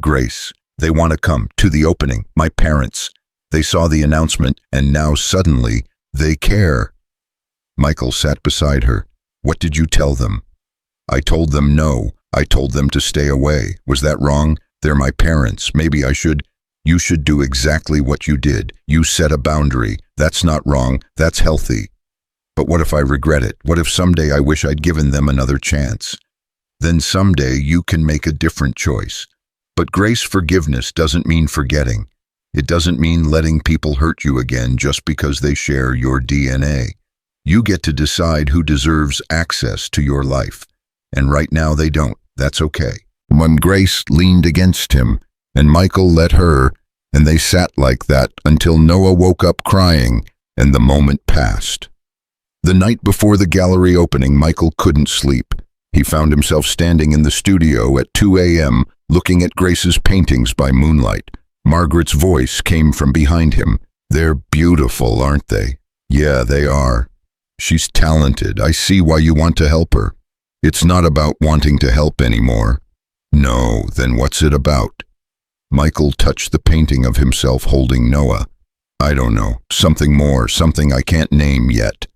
Grace, they want to come to the opening. My parents. They saw the announcement, and now suddenly, they care. Michael sat beside her. What did you tell them? I told them no. I told them to stay away. Was that wrong? They're my parents. Maybe I should. You should do exactly what you did. You set a boundary. That's not wrong. That's healthy. But what if I regret it? What if someday I wish I'd given them another chance? Then someday you can make a different choice. But Grace, forgiveness doesn't mean forgetting. It doesn't mean letting people hurt you again just because they share your DNA. You get to decide who deserves access to your life. And right now they don't. That's okay. When Grace leaned against him, and Michael let her, and they sat like that until Noah woke up crying, and the moment passed. The night before the gallery opening, Michael couldn't sleep. He found himself standing in the studio at 2 a.m., looking at Grace's paintings by moonlight. Margaret's voice came from behind him. They're beautiful, aren't they? Yeah, they are. She's talented. I see why you want to help her. It's not about wanting to help anymore. No, then what's it about? Michael touched the painting of himself holding Noah. I don't know. Something more, something I can't name yet.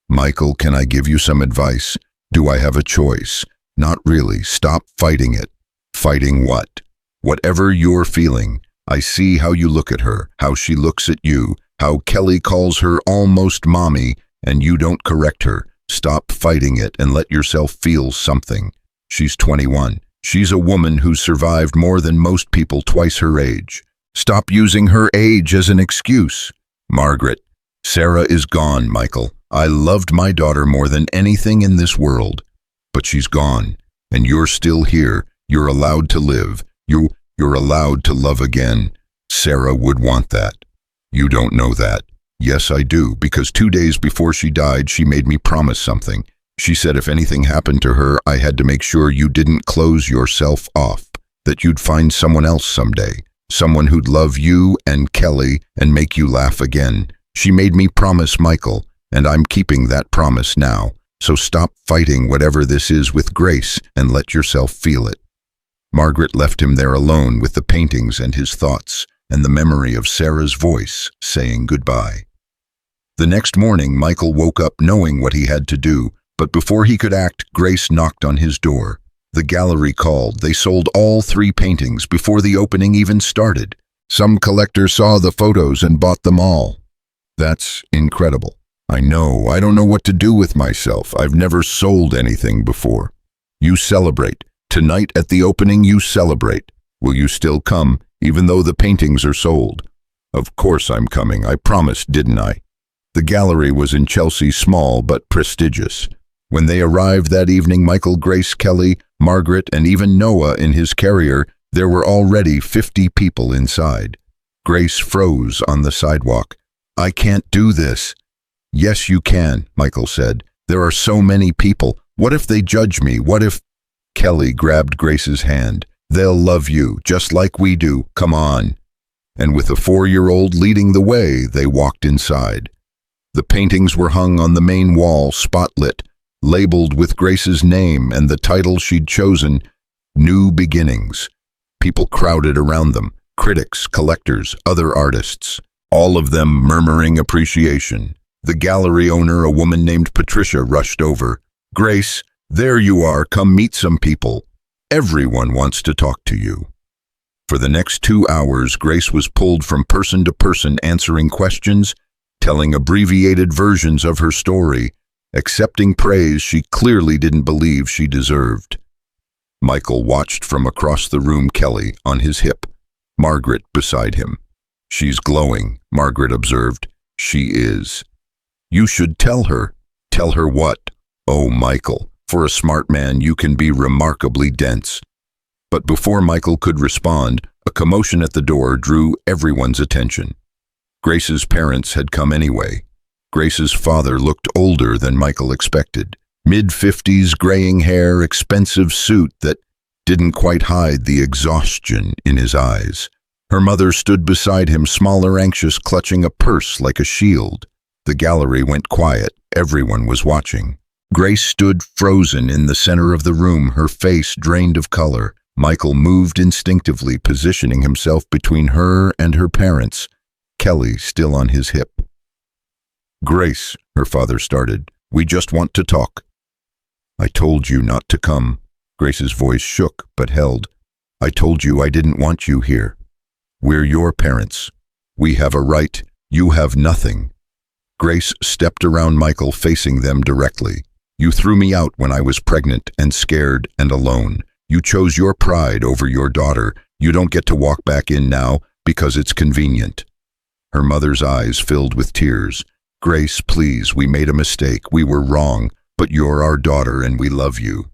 Michael, can I give you some advice? Do I have a choice? Not really. Stop fighting it. Fighting what? Whatever you're feeling. I see how you look at her, how she looks at you, how Kelly calls her almost mommy, and you don't correct her. Stop fighting it and let yourself feel something. She's 21. She's a woman who's survived more than most people twice her age. Stop using her age as an excuse. Margaret, Sarah is gone, Michael. I loved my daughter more than anything in this world. But she's gone, and you're still here. You're allowed to live. You're allowed to love again. Sarah would want that. You don't know that. Yes, I do, because 2 days before she died, she made me promise something. She said if anything happened to her, I had to make sure you didn't close yourself off, that you'd find someone else someday, someone who'd love you and Kelly and make you laugh again. She made me promise, Michael, and I'm keeping that promise now. So stop fighting whatever this is with Grace and let yourself feel it. Margaret left him there alone with the paintings and his thoughts and the memory of Sarah's voice saying goodbye. The next morning, Michael woke up knowing what he had to do, but before he could act, Grace knocked on his door. The gallery called. They sold all 3 paintings before the opening even started. Some collector saw the photos and bought them all. That's incredible. I know, I don't know what to do with myself. I've never sold anything before. You celebrate. Tonight at the opening, you celebrate. Will you still come, even though the paintings are sold? Of course I'm coming. I promised, didn't I? The gallery was in Chelsea, small but prestigious. When they arrived that evening, Michael, Grace, Kelly, Margaret, and even Noah in his carrier, there were already 50 people inside. Grace froze on the sidewalk. I can't do this. Yes, you can, Michael said. There are so many people. What if they judge me? What if... Kelly grabbed Grace's hand. They'll love you, just like we do. Come on. And with a 4-year-old leading the way, they walked inside. The paintings were hung on the main wall, spotlit, labeled with Grace's name and the title she'd chosen, New Beginnings. People crowded around them, critics, collectors, other artists, all of them murmuring appreciation. The gallery owner, a woman named Patricia, rushed over. Grace, there you are, come meet some people. Everyone wants to talk to you. For the next 2 hours, Grace was pulled from person to person answering questions, telling abbreviated versions of her story, accepting praise she clearly didn't believe she deserved. Michael watched from across the room, Kelly on his hip, Margaret beside him. She's glowing, Margaret observed. She is. You should tell her. Tell her what? Oh, Michael, for a smart man, you can be remarkably dense. But before Michael could respond, a commotion at the door drew everyone's attention. Grace's parents had come anyway. Grace's father looked older than Michael expected. Mid-50s, graying hair, expensive suit that didn't quite hide the exhaustion in his eyes. Her mother stood beside him, smaller, anxious, clutching a purse like a shield. The gallery went quiet. Everyone was watching. Grace stood frozen in the center of the room, her face drained of color. Michael moved instinctively, positioning himself between her and her parents, Kelly still on his hip. Grace, her father started, we just want to talk. I told you not to come. Grace's voice shook but held. I told you I didn't want you here. We're your parents. We have a right. You have nothing. Grace stepped around Michael, facing them directly. You threw me out when I was pregnant and scared and alone. You chose your pride over your daughter. You don't get to walk back in now because it's convenient. Her mother's eyes filled with tears. Grace, please, we made a mistake. We were wrong, but you're our daughter and we love you.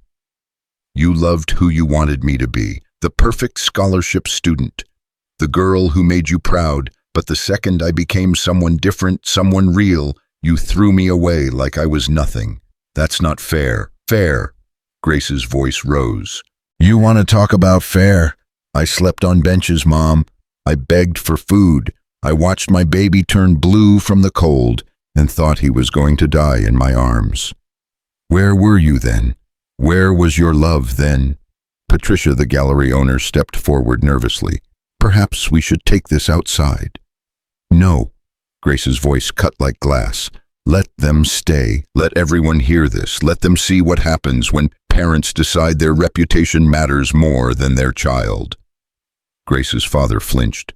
You loved who you wanted me to be, the perfect scholarship student, the girl who made you proud, but the second I became someone different, someone real, you threw me away like I was nothing. That's not fair. Fair. Grace's voice rose. You want to talk about fair? I slept on benches, Mom. I begged for food. I watched my baby turn blue from the cold and thought he was going to die in my arms. Where were you then? Where was your love then? Patricia, the gallery owner, stepped forward nervously. Perhaps we should take this outside. No. Grace's voice cut like glass. Let them stay. Let everyone hear this. Let them see what happens when parents decide their reputation matters more than their child. Grace's father flinched.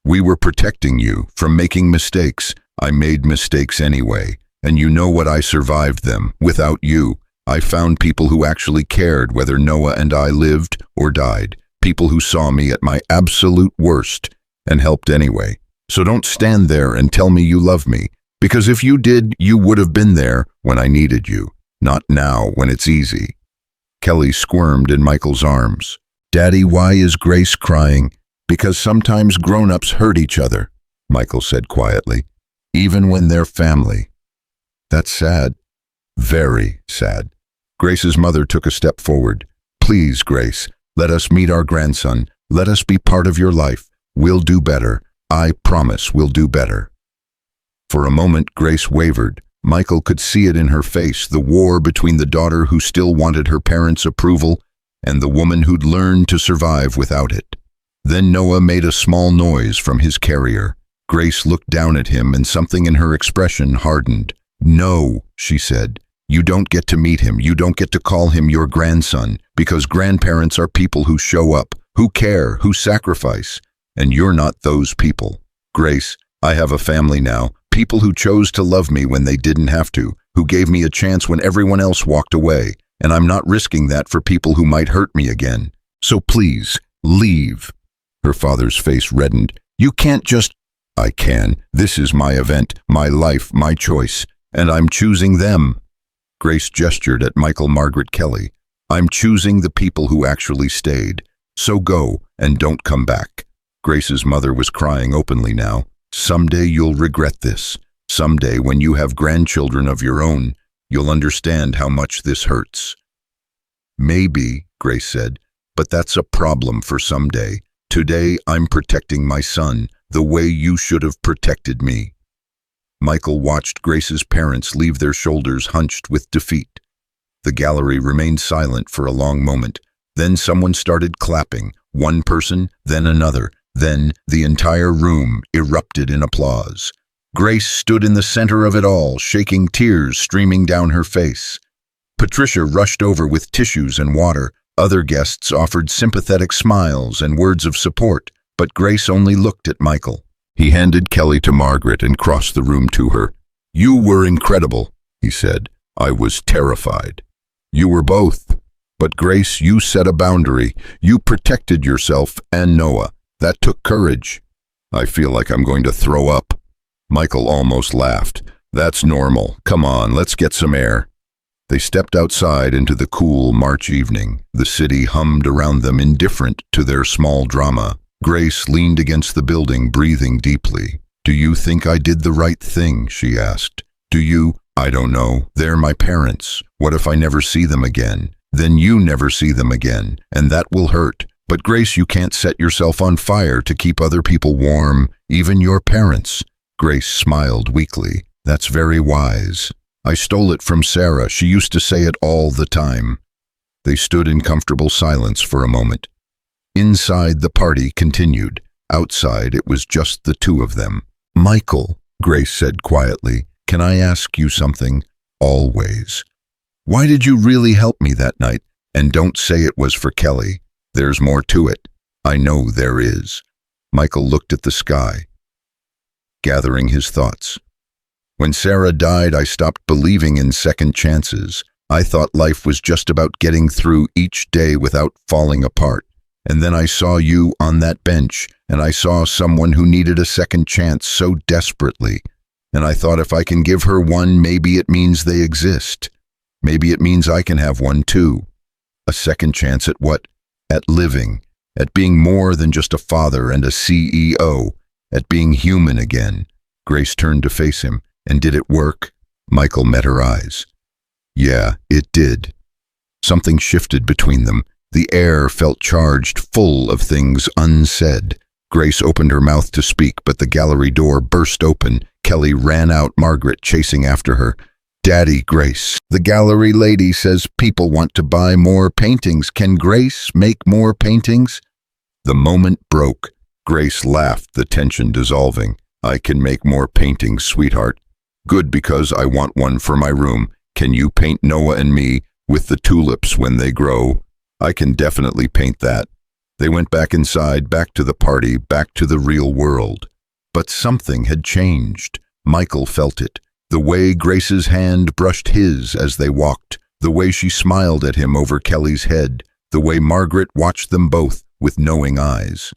We were protecting you from making mistakes. I made mistakes anyway, and you know what? I survived them. Without you, I found people who actually cared whether Noah and I lived or died. People who saw me at my absolute worst and helped anyway. So don't stand there and tell me you love me, because if you did, you would have been there when I needed you, not now when it's easy. Kelly squirmed in Michael's arms. Daddy, why is Grace crying? Because sometimes grown-ups hurt each other, Michael said quietly, even when they're family. That's sad. Very sad. Grace's mother took a step forward. Please, Grace, let us meet our grandson. Let us be part of your life. We'll do better. I promise we'll do better. For a moment, Grace wavered. Michael could see it in her face, the war between the daughter who still wanted her parents' approval and the woman who'd learned to survive without it. Then Noah made a small noise from his carrier. Grace looked down at him and something in her expression hardened. No, she said. You don't get to meet him. You don't get to call him your grandson, because grandparents are people who show up, who care, who sacrifice. And you're not those people. Grace, I have a family now, people who chose to love me when they didn't have to, who gave me a chance when everyone else walked away, and I'm not risking that for people who might hurt me again. So please, leave. Her father's face reddened. You can't just... I can. This is my event, my life, my choice, and I'm choosing them. Grace gestured at Michael Margaret Kelly. I'm choosing the people who actually stayed. So go, and don't come back. Grace's mother was crying openly now. Someday you'll regret this. Someday, when you have grandchildren of your own, you'll understand how much this hurts. Maybe, Grace said, but that's a problem for someday. Today, I'm protecting my son the way you should have protected me. Michael watched Grace's parents leave their shoulders hunched with defeat. The gallery remained silent for a long moment. Then someone started clapping, one person, then another. Then the entire room erupted in applause. Grace stood in the center of it all, shaking, tears streaming down her face. Patricia rushed over with tissues and water. Other guests offered sympathetic smiles and words of support, but Grace only looked at Michael. He handed Kelly to Margaret and crossed the room to her. You were incredible, he said. I was terrified. You were both. But Grace, you set a boundary. You protected yourself and Noah. That took courage. I feel like I'm going to throw up. Michael almost laughed. That's normal. Come on, let's get some air. They stepped outside into the cool March evening. The city hummed around them, indifferent to their small drama. Grace leaned against the building, breathing deeply. Do you think I did the right thing? She asked. Do you? I don't know. They're my parents. What if I never see them again? Then you never see them again, and that will hurt. But Grace, you can't set yourself on fire to keep other people warm, even your parents. Grace smiled weakly. That's very wise. I stole it from Sarah. She used to say it all the time. They stood in comfortable silence for a moment. Inside, the party continued. Outside, it was just the two of them. Michael, Grace said quietly, can I ask you something? Always. Why did you really help me that night? And don't say it was for Kelly. There's more to it. I know there is. Michael looked at the sky, gathering his thoughts. When Sarah died, I stopped believing in second chances. I thought life was just about getting through each day without falling apart. And then I saw you on that bench, and I saw someone who needed a second chance so desperately. And I thought if I can give her one, maybe it means they exist. Maybe it means I can have one too. A second chance at what? At living, at being more than just a father and a CEO, at being human again. Grace turned to face him. And did it work? Michael met her eyes. Yeah, it did. Something shifted between them. The air felt charged, full of things unsaid. Grace opened her mouth to speak, but the gallery door burst open. Kelly ran out, Margaret chasing after her. Daddy, Grace, the gallery lady says people want to buy more paintings. Can Grace make more paintings? The moment broke. Grace laughed, the tension dissolving. I can make more paintings, sweetheart. Good, because I want one for my room. Can you paint Noah and me with the tulips when they grow? I can definitely paint that. They went back inside, back to the party, back to the real world. But something had changed. Michael felt it. The way Grace's hand brushed his as they walked, the way she smiled at him over Kelly's head, the way Margaret watched them both with knowing eyes.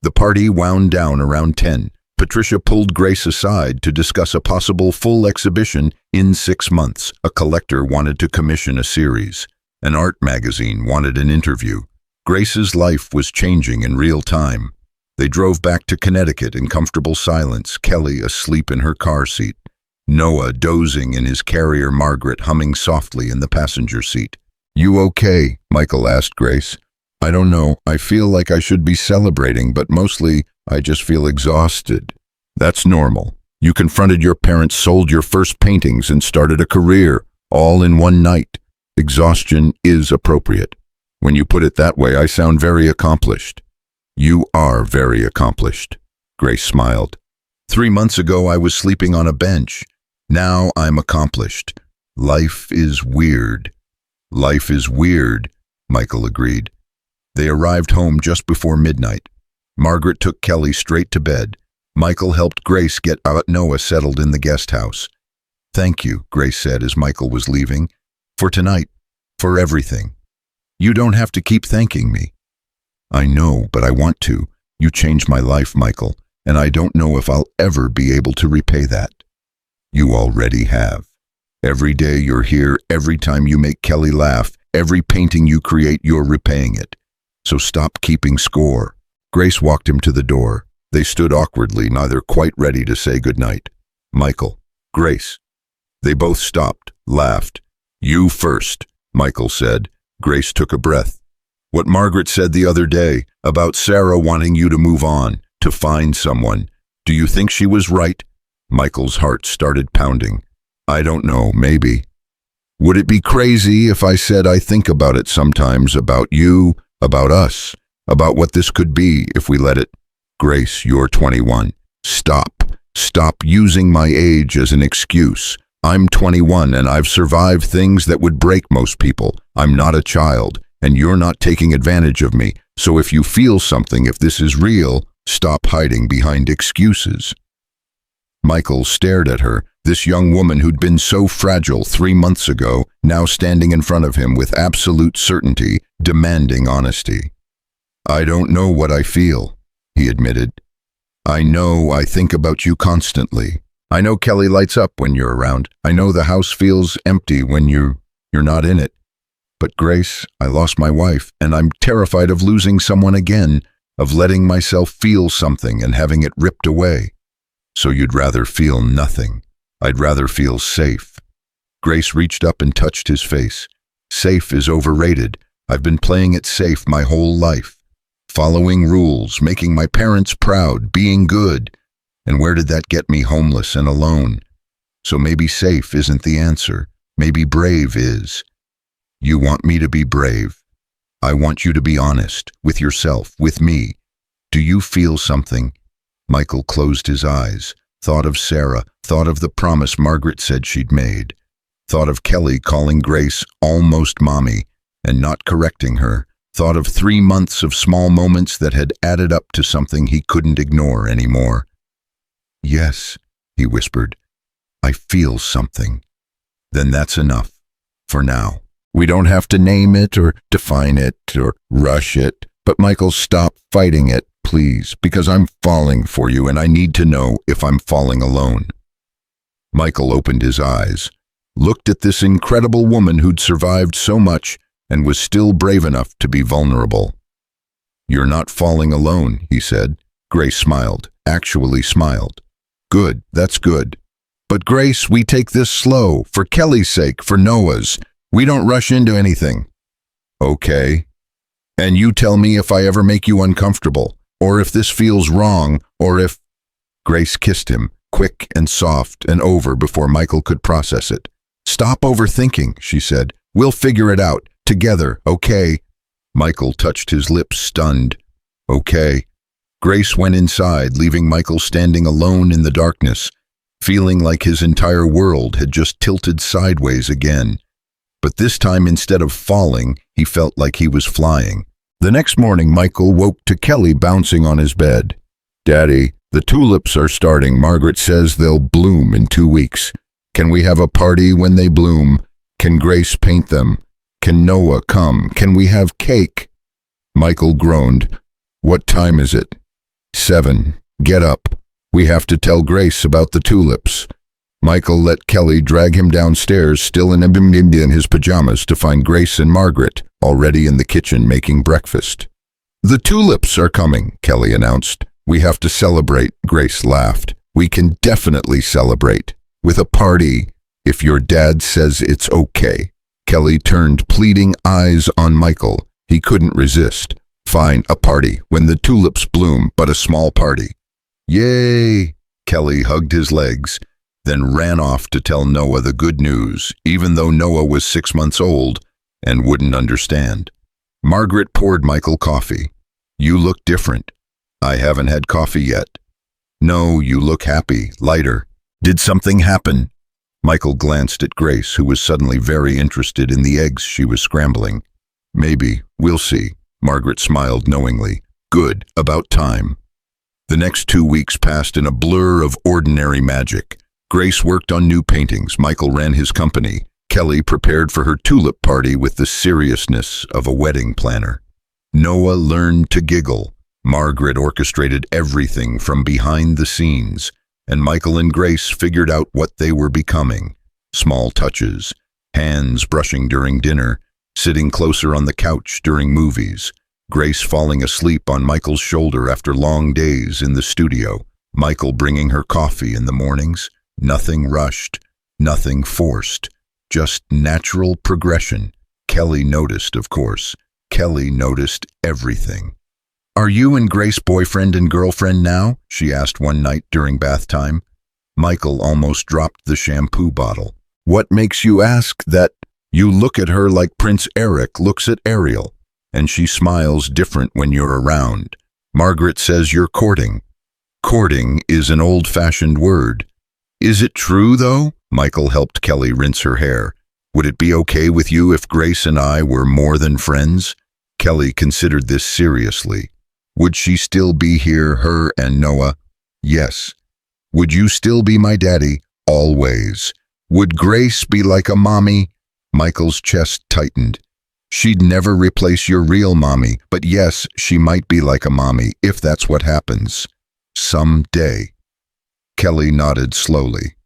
The party wound down around 10. Patricia pulled Grace aside to discuss a possible full exhibition in 6 months. A collector wanted to commission a series. An art magazine wanted an interview. Grace's life was changing in real time. They drove back to Connecticut in comfortable silence, Kelly asleep in her car seat, Noah dozing in his carrier, Margaret humming softly in the passenger seat. You okay? Michael asked Grace. I don't know. I feel like I should be celebrating, but mostly I just feel exhausted. That's normal. You confronted your parents, sold your first paintings, and started a career, all in one night. Exhaustion is appropriate. When you put it that way, I sound very accomplished. You are very accomplished. Grace smiled. 3 months ago, I was sleeping on a bench. Now I'm accomplished. Life is weird. Life is weird, Michael agreed. They arrived home just before midnight. Margaret took Kelly straight to bed. Michael helped Grace get Noah settled in the guest house. Thank you, Grace said as Michael was leaving. For tonight, for everything. You don't have to keep thanking me. I know, but I want to. You changed my life, Michael, and I don't know if I'll ever be able to repay that. You already have. Every day you're here, every time you make Kelly laugh, every painting you create, you're repaying it. So stop keeping score. Grace walked him to the door. They stood awkwardly, neither quite ready to say goodnight. Michael, Grace. They both stopped, laughed. You first, Michael said. Grace took a breath. What Margaret said the other day about Sarah wanting you to move on, to find someone, do you think she was right? Michael's heart started pounding. I don't know, maybe. Would it be crazy if I said I think about it sometimes, about you, about us, about what this could be if we let it? Grace, you're 21. Stop. Stop using my age as an excuse. I'm 21 and I've survived things that would break most people. I'm not a child, and you're not taking advantage of me. So if you feel something, if this is real, stop hiding behind excuses. Michael stared at her, this young woman who'd been so fragile 3 months ago, now standing in front of him with absolute certainty, demanding honesty. I don't know what I feel, he admitted. I know I think about you constantly. I know Kelly lights up when you're around. I know the house feels empty when you're not in it. But Grace, I lost my wife, and I'm terrified of losing someone again, of letting myself feel something and having it ripped away. So you'd rather feel nothing. I'd rather feel safe. Grace reached up and touched his face. Safe is overrated. I've been playing it safe my whole life. Following rules, making my parents proud, being good. And where did that get me? Homeless and alone. So maybe safe isn't the answer. Maybe brave is. You want me to be brave. I want you to be honest, with yourself, with me. Do you feel something? Michael closed his eyes, thought of Sarah, thought of the promise Margaret said she'd made, thought of Kelly calling Grace almost mommy and not correcting her, thought of 3 months of small moments that had added up to something he couldn't ignore anymore. Yes, he whispered, I feel something. Then that's enough, for now. We don't have to name it or define it or rush it, but Michael, stop fighting it, please, because I'm falling for you and I need to know if I'm falling alone. Michael opened his eyes, looked at this incredible woman who'd survived so much, and was still brave enough to be vulnerable. "You're not falling alone," he said. Grace smiled, actually smiled. "Good, that's good. But Grace, we take this slow, for Kelly's sake, for Noah's. We don't rush into anything." "Okay. And you tell me if I ever make you uncomfortable, or if this feels wrong, or if—" Grace kissed him, quick and soft and over before Michael could process it. "Stop overthinking," she said. "We'll figure it out, together, okay?" Michael touched his lips, stunned. "Okay." Grace went inside, leaving Michael standing alone in the darkness, feeling like his entire world had just tilted sideways again. But this time, instead of falling, he felt like he was flying. The next morning, Michael woke to Kelly bouncing on his bed. "Daddy, the tulips are starting. Margaret says they'll bloom in 2 weeks. Can we have a party when they bloom? Can Grace paint them? Can Noah come? Can we have cake?" Michael groaned. "What time is it?" 7. "Get up. We have to tell Grace about the tulips." Michael let Kelly drag him downstairs, still in his pajamas, to find Grace and Margaret already in the kitchen making breakfast. "The tulips are coming," Kelly announced. "We have to celebrate," Grace laughed. "We can definitely celebrate. With a party, if your dad says it's okay." Kelly turned pleading eyes on Michael. He couldn't resist. "Fine, a party, when the tulips bloom, but a small party." "Yay!" Kelly hugged his legs, then ran off to tell Noah the good news, even though Noah was 6 months old and wouldn't understand. Margaret poured Michael coffee. "You look different." "I haven't had coffee yet." "No, you look happy, lighter. Did something happen?" Michael glanced at Grace, who was suddenly very interested in the eggs she was scrambling. "Maybe, we'll see." Margaret smiled knowingly. "Good, about time." The next 2 weeks passed in a blur of ordinary magic. Grace worked on new paintings, Michael ran his company, Kelly prepared for her tulip party with the seriousness of a wedding planner. Noah learned to giggle, Margaret orchestrated everything from behind the scenes, and Michael and Grace figured out what they were becoming. Small touches, hands brushing during dinner, sitting closer on the couch during movies, Grace falling asleep on Michael's shoulder after long days in the studio, Michael bringing her coffee in the mornings. Nothing rushed, nothing forced, just natural progression. Kelly noticed, of course. Kelly noticed everything. "Are you and Grace boyfriend and girlfriend now?" she asked one night during bath time. Michael almost dropped the shampoo bottle. "What makes you ask that? You look at her like Prince Eric looks at Ariel, and she smiles different when you're around. Margaret says you're courting." "Courting is an old-fashioned word." "Is it true, though?" Michael helped Kelly rinse her hair. "Would it be okay with you if Grace and I were more than friends?" Kelly considered this seriously. "Would she still be here, her and Noah?" "Yes." "Would you still be my daddy? Always." "Would Grace be like a mommy?" Michael's chest tightened. "She'd never replace your real mommy, but yes, she might be like a mommy, if that's what happens. Someday." Kelly nodded slowly.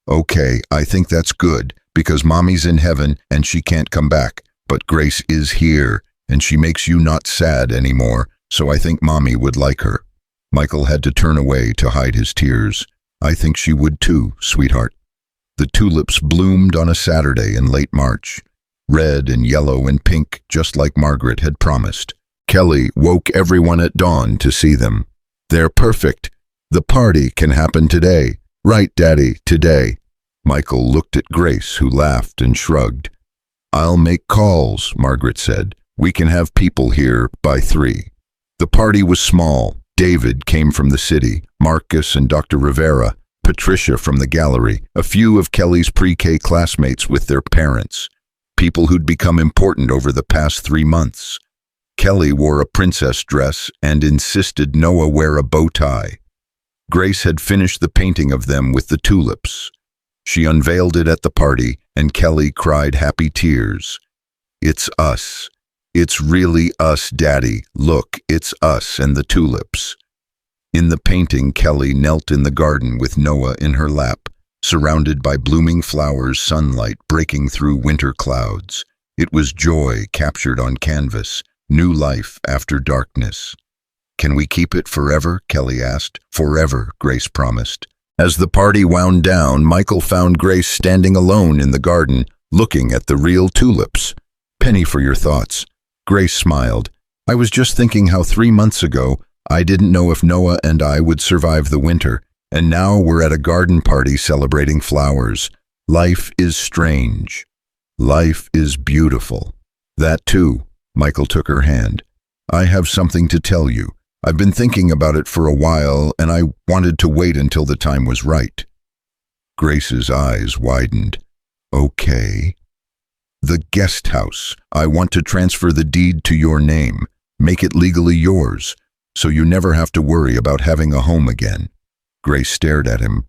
"Okay, I think that's good, because Mommy's in heaven and she can't come back, but Grace is here, and she makes you not sad anymore, so I think Mommy would like her." Michael had to turn away to hide his tears. "I think she would too, sweetheart." The tulips bloomed on a Saturday in late March, red and yellow and pink, just like Margaret had promised. Kelly woke everyone at dawn to see them. "They're perfect. The party can happen today. Right, Daddy, today." Michael looked at Grace, who laughed and shrugged. "I'll make calls," Margaret said. "We can have people here by 3. The party was small. David came from the city, Marcus and Dr. Rivera, Patricia from the gallery, a few of Kelly's pre-K classmates with their parents, people who'd become important over the past 3 months. Kelly wore a princess dress and insisted Noah wear a bow tie. Grace had finished the painting of them with the tulips. She unveiled it at the party, and Kelly cried happy tears. "It's us. It's really us, Daddy. Look, it's us and the tulips." In the painting, Kelly knelt in the garden with Noah in her lap, surrounded by blooming flowers, sunlight breaking through winter clouds. It was joy captured on canvas, new life after darkness. "Can we keep it forever?" Kelly asked. "Forever," Grace promised. As the party wound down, Michael found Grace standing alone in the garden, looking at the real tulips. "Penny, for your thoughts." Grace smiled. "I was just thinking how 3 months ago I didn't know if Noah and I would survive the winter, and now we're at a garden party celebrating flowers. Life is strange. Life is beautiful." "That too." Michael took her hand. "I have something to tell you. I've been thinking about it for a while, and I wanted to wait until the time was right." Grace's eyes widened. "Okay." "The guest house. I want to transfer the deed to your name, make it legally yours, so you never have to worry about having a home again." Grace stared at him.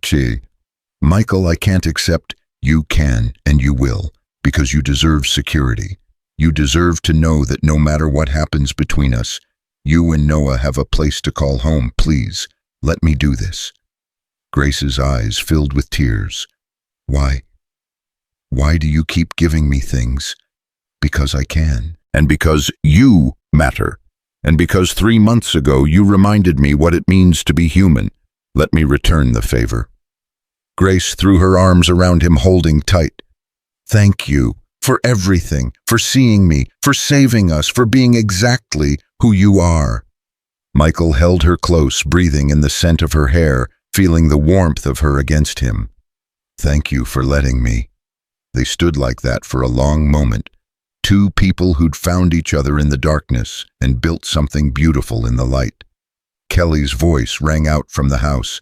"Michael, I can't accept." "You can, and you will, because you deserve security. You deserve to know that no matter what happens between us, you and Noah have a place to call home. Please, let me do this." Grace's eyes filled with tears. "Why? Why do you keep giving me things?" "Because I can. And because you matter. And because 3 months ago you reminded me what it means to be human. Let me return the favor." Grace threw her arms around him, holding tight. "Thank you for everything, for seeing me, for saving us, for being exactly who you are." Michael held her close, breathing in the scent of her hair, feeling the warmth of her against him. "Thank you for letting me." They stood like that for a long moment, two people who'd found each other in the darkness and built something beautiful in the light. Kelly's voice rang out from the house.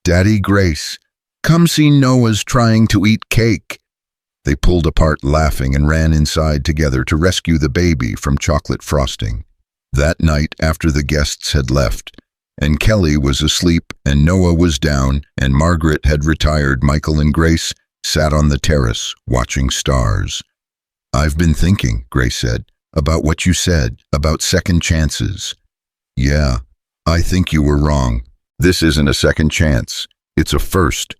"Daddy, Grace, come see Noah's trying to eat cake." They pulled apart laughing and ran inside together to rescue the baby from chocolate frosting. That night, after the guests had left, and Kelly was asleep and Noah was down and Margaret had retired, Michael and Grace sat on the terrace watching stars. "I've been thinking," Grace said, "about what you said, about second chances." "Yeah, I think you were wrong. This isn't a second chance. It's a first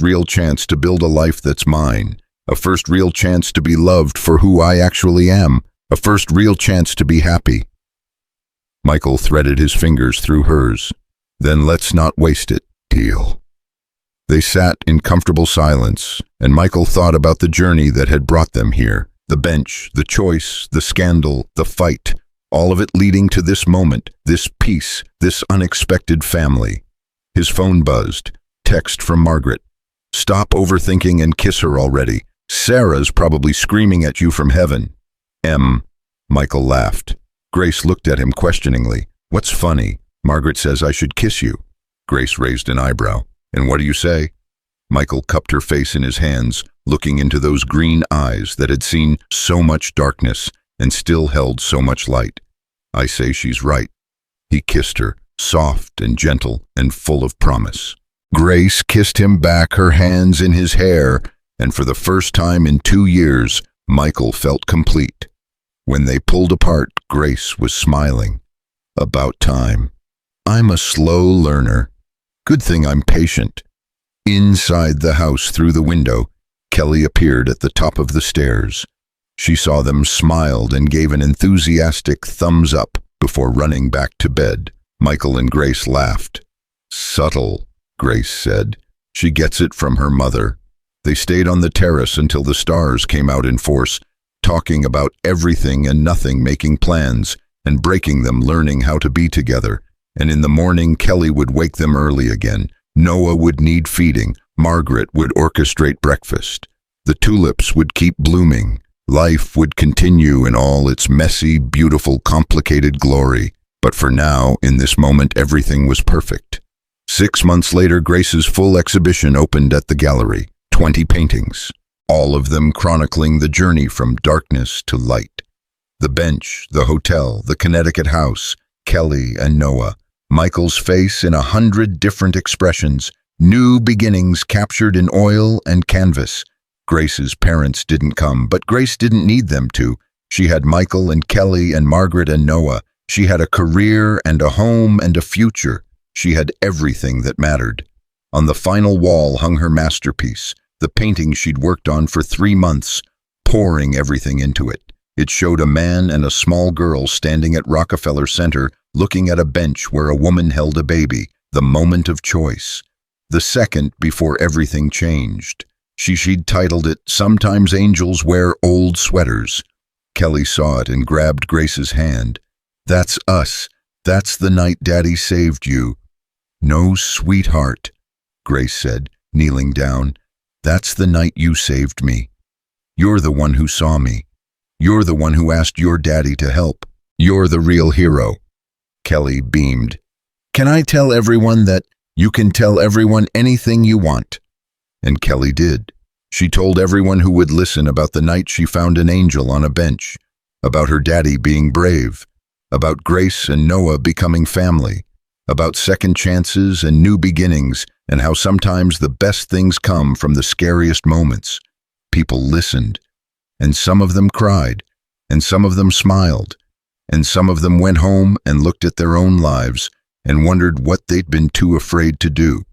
real chance to build a life that's mine, a first real chance to be loved for who I actually am, a first real chance to be happy." Michael threaded his fingers through hers. "Then let's not waste it. Deal." They sat in comfortable silence, and Michael thought about the journey that had brought them here, the bench, the choice, the scandal, the fight, all of it leading to this moment, this peace, this unexpected family. His phone buzzed. Text from Margaret. "Stop overthinking and kiss her already. Sarah's probably screaming at you from heaven." Michael laughed. Grace looked at him questioningly. "What's funny?" "Margaret says I should kiss you." Grace raised an eyebrow. "And what do you say?" Michael cupped her face in his hands, looking into those green eyes that had seen so much darkness and still held so much light. "I say she's right." He kissed her, soft and gentle and full of promise. Grace kissed him back, her hands in his hair, and for the first time in 2 years, Michael felt complete. When they pulled apart, Grace was smiling. "About time. I'm a slow learner. Good thing I'm patient." Inside the house, through the window, Kelly appeared at the top of the stairs. She saw them, smiled, and gave an enthusiastic thumbs up before running back to bed. Michael and Grace laughed. "Subtle," Grace said. "She gets it from her mother." They stayed on the terrace until the stars came out in force, talking about everything and nothing, making plans, and breaking them, learning how to be together. And in the morning, Kelly would wake them early again. Noah would need feeding. Margaret would orchestrate breakfast. The tulips would keep blooming. Life would continue in all its messy, beautiful, complicated glory. But for now, in this moment, everything was perfect. 6 months later, Grace's full exhibition opened at the gallery. 20 paintings, all of them chronicling the journey from darkness to light. The bench, the hotel, the Connecticut house, Kelly and Noah, Michael's face in 100 different expressions, new beginnings captured in oil and canvas. Grace's parents didn't come, but Grace didn't need them to. She had Michael and Kelly and Margaret and Noah. She had a career and a home and a future. She had everything that mattered. On the final wall hung her masterpiece, the painting she'd worked on for 3 months, pouring everything into it. It showed a man and a small girl standing at Rockefeller Center looking at a bench where a woman held a baby, the moment of choice. The second before everything changed. She'd titled it, "Sometimes Angels Wear Old Sweaters." Kelly saw it and grabbed Grace's hand. "That's us. That's the night Daddy saved you." "No, sweetheart," Grace said, kneeling down. "That's the night you saved me. You're the one who saw me. You're the one who asked your daddy to help. You're the real hero." Kelly beamed. "Can I tell everyone that you can tell everyone anything you want?" And Kelly did. She told everyone who would listen about the night she found an angel on a bench, about her daddy being brave, about Grace and Noah becoming family, about second chances and new beginnings, and how sometimes the best things come from the scariest moments. People listened, and some of them cried, and some of them smiled, and some of them went home and looked at their own lives and wondered what they'd been too afraid to do.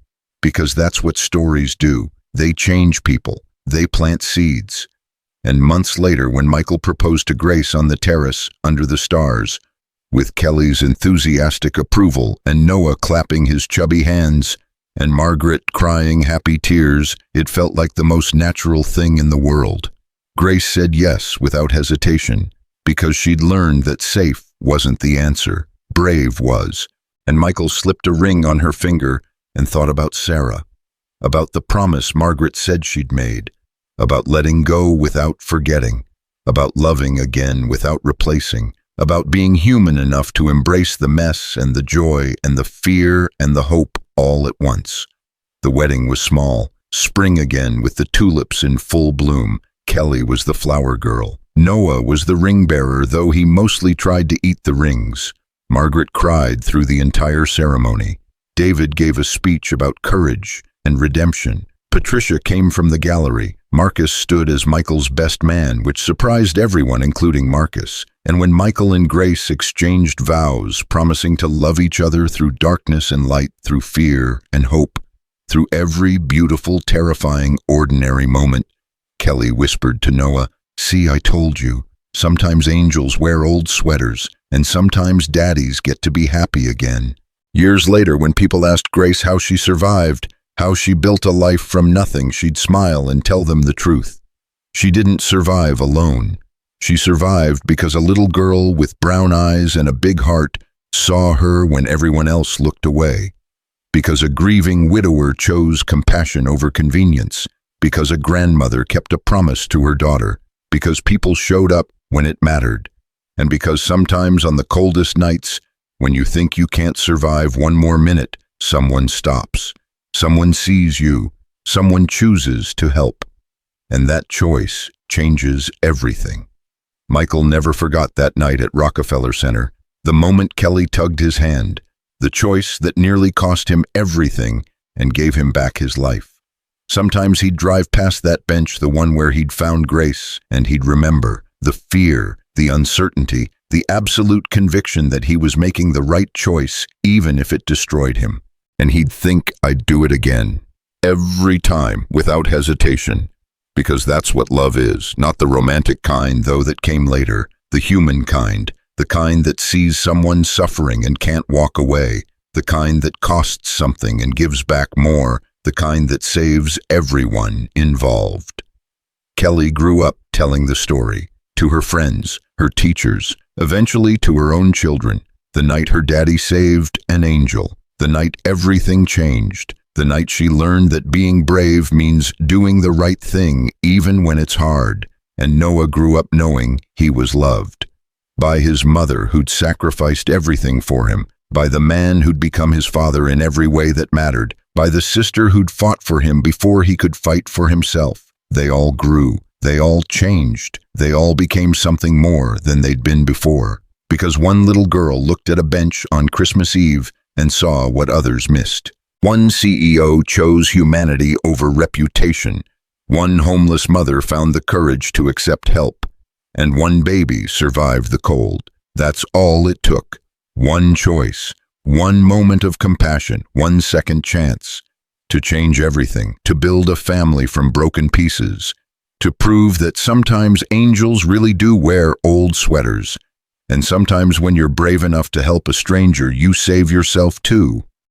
Because that's what stories do. They change people. They plant seeds. And months later, when Michael proposed to Grace on the terrace under the stars, with Kelly's enthusiastic approval and Noah clapping his chubby hands and Margaret crying happy tears, it felt like the most natural thing in the world. Grace said yes without hesitation, because she'd learned that safe wasn't the answer. Brave was. And Michael slipped a ring on her finger and thought about Sarah, about the promise Margaret said she'd made, about letting go without forgetting, about loving again without replacing, about being human enough to embrace the mess and the joy and the fear and the hope all at once. The wedding was small, spring again with the tulips in full bloom. Kelly was the flower girl. Noah was the ring bearer, though he mostly tried to eat the rings. Margaret cried through the entire ceremony. David gave a speech about courage and redemption. Patricia came from the gallery. Marcus stood as Michael's best man, which surprised everyone, including Marcus. And when Michael and Grace exchanged vows, promising to love each other through darkness and light, through fear and hope, through every beautiful, terrifying, ordinary moment, Kelly whispered to Noah, "See, I told you. Sometimes angels wear old sweaters, and sometimes daddies get to be happy again." Years later, when people asked Grace how she survived, how she built a life from nothing, she'd smile and tell them the truth. She didn't survive alone. She survived because a little girl with brown eyes and a big heart saw her when everyone else looked away. Because a grieving widower chose compassion over convenience. Because a grandmother kept a promise to her daughter. Because people showed up when it mattered. And because sometimes on the coldest nights, when you think you can't survive one more minute, someone stops. Someone sees you. Someone chooses to help. And that choice changes everything. Michael never forgot that night at Rockefeller Center, the moment Kelly tugged his hand, the choice that nearly cost him everything and gave him back his life. Sometimes he'd drive past that bench, the one where he'd found Grace, and he'd remember the fear, the uncertainty, the absolute conviction that he was making the right choice, even if it destroyed him. And he'd think, "I'd do it again." Every time, without hesitation. Because that's what love is, not the romantic kind, though, that came later, the human kind, the kind that sees someone suffering and can't walk away, the kind that costs something and gives back more, the kind that saves everyone involved. Kelly grew up telling the story, to her friends, her teachers, eventually to her own children, the night her daddy saved an angel, the night everything changed, the night she learned that being brave means doing the right thing even when it's hard. And Noah grew up knowing he was loved. By his mother who'd sacrificed everything for him, by the man who'd become his father in every way that mattered, by the sister who'd fought for him before he could fight for himself. They all grew. They all changed. They all became something more than they'd been before. Because one little girl looked at a bench on Christmas Eve and saw what others missed. One CEO chose humanity over reputation. One homeless mother found the courage to accept help. And one baby survived the cold. That's all it took. One choice, one moment of compassion, one second chance. To change everything, to build a family from broken pieces. to prove that sometimes angels really do wear old sweaters. And sometimes when you're brave enough to help a stranger, you save yourself too.